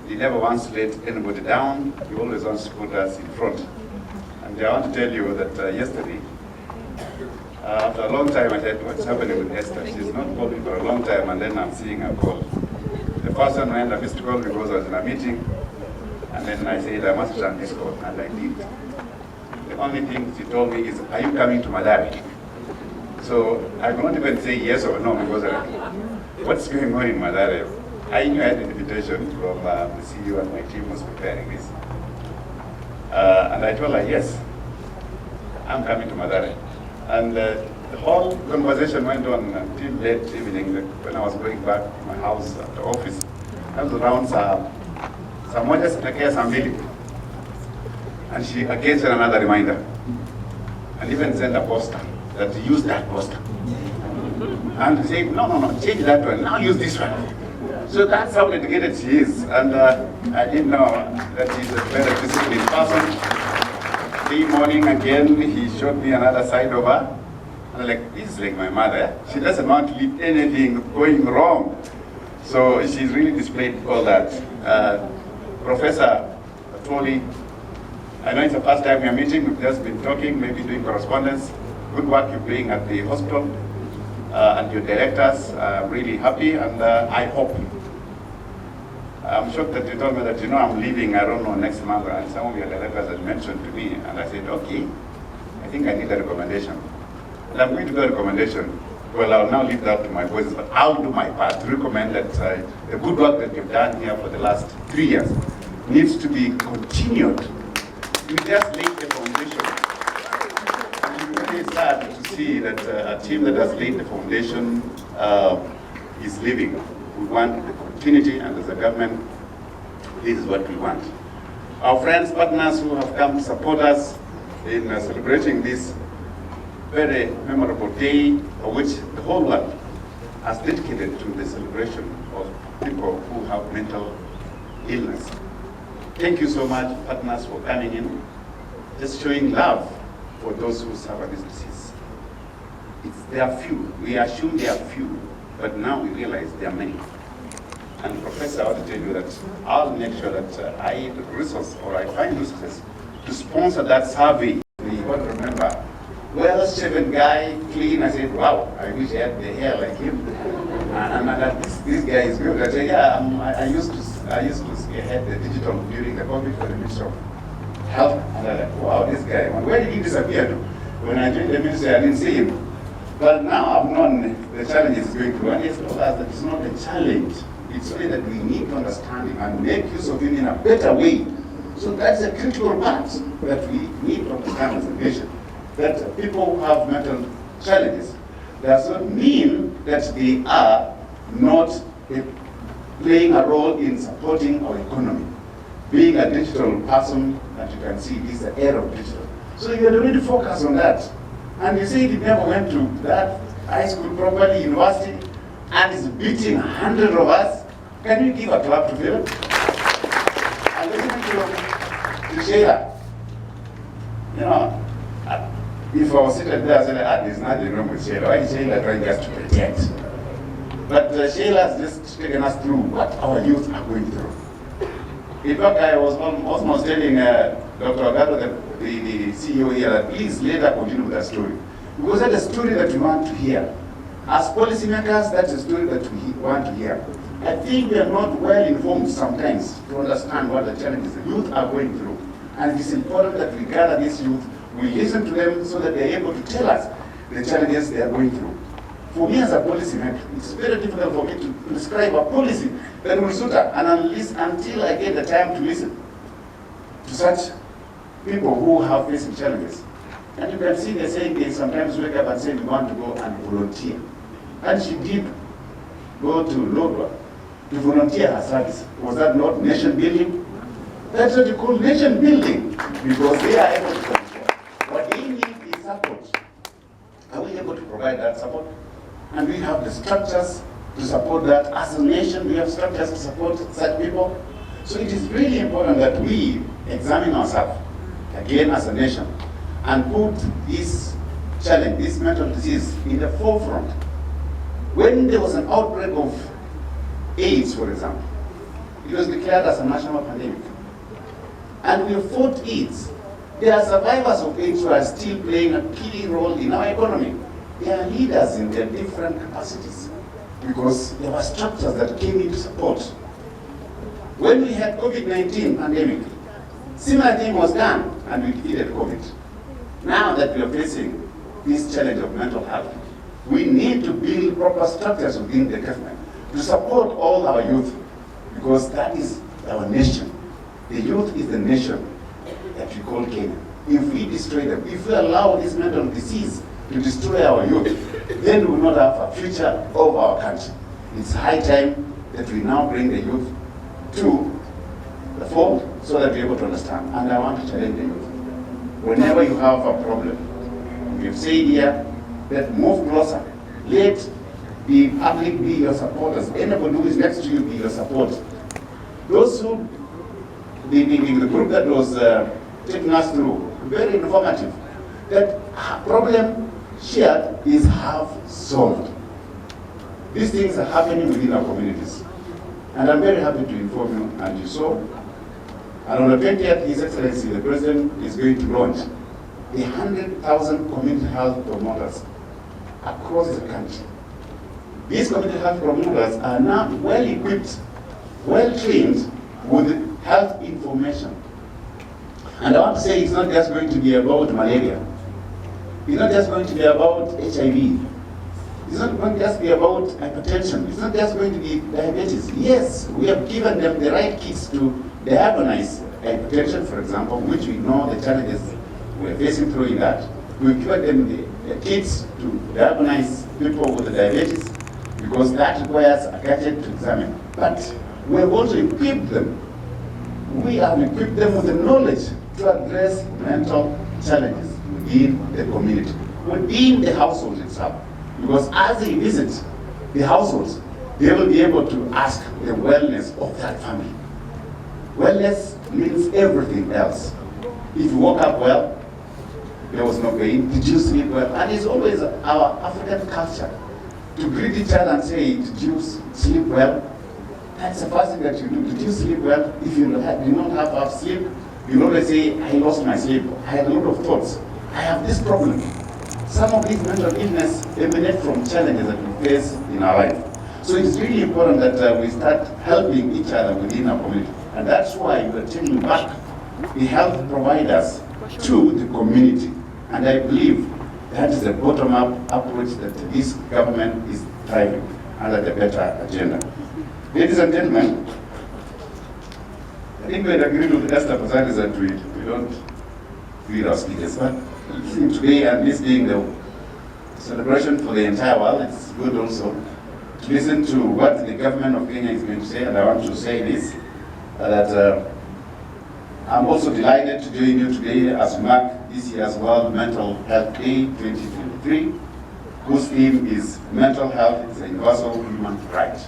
He never wants to let anybody down. He always wants to put us in front. And I want to tell you that yesterday, After a long time, I said, what's happening with Esther? She's not called me for a long time, and then I'm seeing her call. The first one went a missed call because I was in a meeting, and then I said, I must return this call, and I did. The only thing she told me is, are you coming to Mathari? So I could not even say yes or no, because what's going on in Mathari? I knew I had an invitation from the CEO, and my team was preparing this. And I told her, yes, I'm coming to Mathari. And the whole conversation went on until late evening when I was going back to my house at the office. I was around some moja zitakia saa mbili. And she again sent another reminder. And even sent a poster that use that poster. And said, no, change that one, now use this one. So that's how dedicated she is. And I didn't know that she's a very disciplined person. The morning again, he showed me another side of her. And I'm like, this is like my mother. She doesn't want to leave anything going wrong. So she's really displayed all that. Professor Toli, I know it's the first time we are meeting. We've just been talking, maybe doing correspondence. Good work you're doing at the hospital. And your directors, I'm really happy, and I hope. I'm shocked that you told me that, I'm leaving, I don't know, next month, and some of your directors had mentioned to me, and I said, okay, I think I need a recommendation. And I'm going to do a recommendation. Well, I'll now leave that to my voices, but I'll do my part to recommend that the good work that you've done here for the last 3 years needs to be continued. You just laid the foundation. And it's really sad to see that a team that has laid the foundation is leaving. We want the continuity, and as a government, this is what we want. Our friends, partners who have come to support us in celebrating this very memorable day, of which the whole world has dedicated to the celebration of people who have mental illness. Thank you so much, partners, for coming in, just showing love for those who suffer this disease. There are few. We assume there are few, but now we realize there are many. And Professor, I want to tell you that I'll make sure that I resource, or I find resources to sponsor that survey. You want to remember, well-shaven guy, clean. I said, wow, I wish I had the hair like him. And this guy is good. I said, yeah, I used to spearhead the digital during the COVID for the Ministry of Health. And I'm like, wow, this guy, where did he disappear to? When I joined the ministry, I didn't see him. But now I've known the challenges he's going through, and he's told us that it's not a challenge. It's only that we need to understand him and make use of him in a better way. So that's a critical part that we need to understand as a nation. That people who have mental challenges does not mean that they are not playing a role in supporting our economy. Being a digital person, as you can see, this is the era of digital. So you had already focused on that. And you say he never went to that high school properly, university, and is beating 100 of us. Can you give a clap to Philip? And listen to Sheila. If I was seated there, I said, there's nothing wrong with Sheila. Why is Sheila trying just to pretend? But Sheila's just taken us through what our youth are going through. In fact, I was almost telling Dr. Agato, the CEO here, that please later continue with that story. Because that's a story that we want to hear. As policymakers, that's a story that we want to hear. I think we are not well informed sometimes to understand what the challenges the youth are going through. And it is important that we gather these youth, we listen to them so that they are able to tell us the challenges they are going through. For me as a policymaker, it's very difficult for me to prescribe a policy that will suit her, and until I get the time to listen to such people who have facing challenges. And you can see they're saying they sometimes wake up and say we want to go and volunteer. And she did go to Lodwa to volunteer her service. Was that not nation building? That's what you call nation building, because they are able to control. What they need is support. Are we able to provide that support? And we have the structures to support that. As a nation, we have structures to support such people. So it is really important that we examine ourselves, again as a nation, and put this challenge, this mental disease, in the forefront. When there was an outbreak of AIDS, for example, it was declared as a national pandemic. And we fought AIDS. There are survivors of AIDS who are still playing a key role in our economy. They are leaders in their different capacities because there were structures that came into support. When we had COVID-19 pandemic, similar thing was done and we defeated COVID. Now that we are facing this challenge of mental health, we need to build proper structures within the government to support all our youth, because that is our nation. The youth is the nation that we call Kenya. If we destroy them, if we allow this mental disease to destroy our youth, then we will not have a future of our country. It's high time that we now bring the youth to the fold so that we're able to understand. And I want to challenge the youth. Whenever you have a problem, we've said here that move closer. Let the public be your supporters. Anybody who is next to you be your support. Those who, the group that was taking us through, very informative. That problem shared is half solved. These things are happening within our communities. And I'm very happy to inform you, and you saw. And on the 20th, His Excellency, the President, is going to launch 100,000 community health promoters across the country. These community health promoters are now well equipped, well trained with health information. And I want to say it's not just going to be about malaria. It's not just going to be about HIV. It's not going to just be about hypertension. It's not just going to be diabetes. Yes, we have given them the right kits to diagnose hypertension, for example, which we know the challenges we're facing through in that. We've given them the kits to diagnose people with diabetes, because that requires a gadget to examine. But we have also equipped them. We have equipped them with the knowledge to address mental challenges within the community, within the household itself. Because as they visit the households, they will be able to ask the wellness of that family. Wellness means everything else. If you woke up well, there was no pain. Did you sleep well? And it's always our African culture to greet each other and say, did you sleep well? That's the first thing that you do. Did you sleep well? If you do not have enough sleep, you always say, I lost my sleep. I had a lot of thoughts. I have this problem. Some of these mental illness emanate from challenges that we face in our life. So it's really important that we start helping each other within our community. And that's why we're taking back the health providers to the community. And I believe that is the bottom-up approach that this government is driving under the better agenda. Ladies and gentlemen, I think we had agreed with Esther Pazaris that we don't read our speakers, but today, and this being the celebration for the entire world, it's good also to listen to what the government of Kenya is going to say. And I want to say this, that I'm also delighted to join you today as we mark this year's World Mental Health Day 2023, whose theme is Mental Health is a Universal Human Right.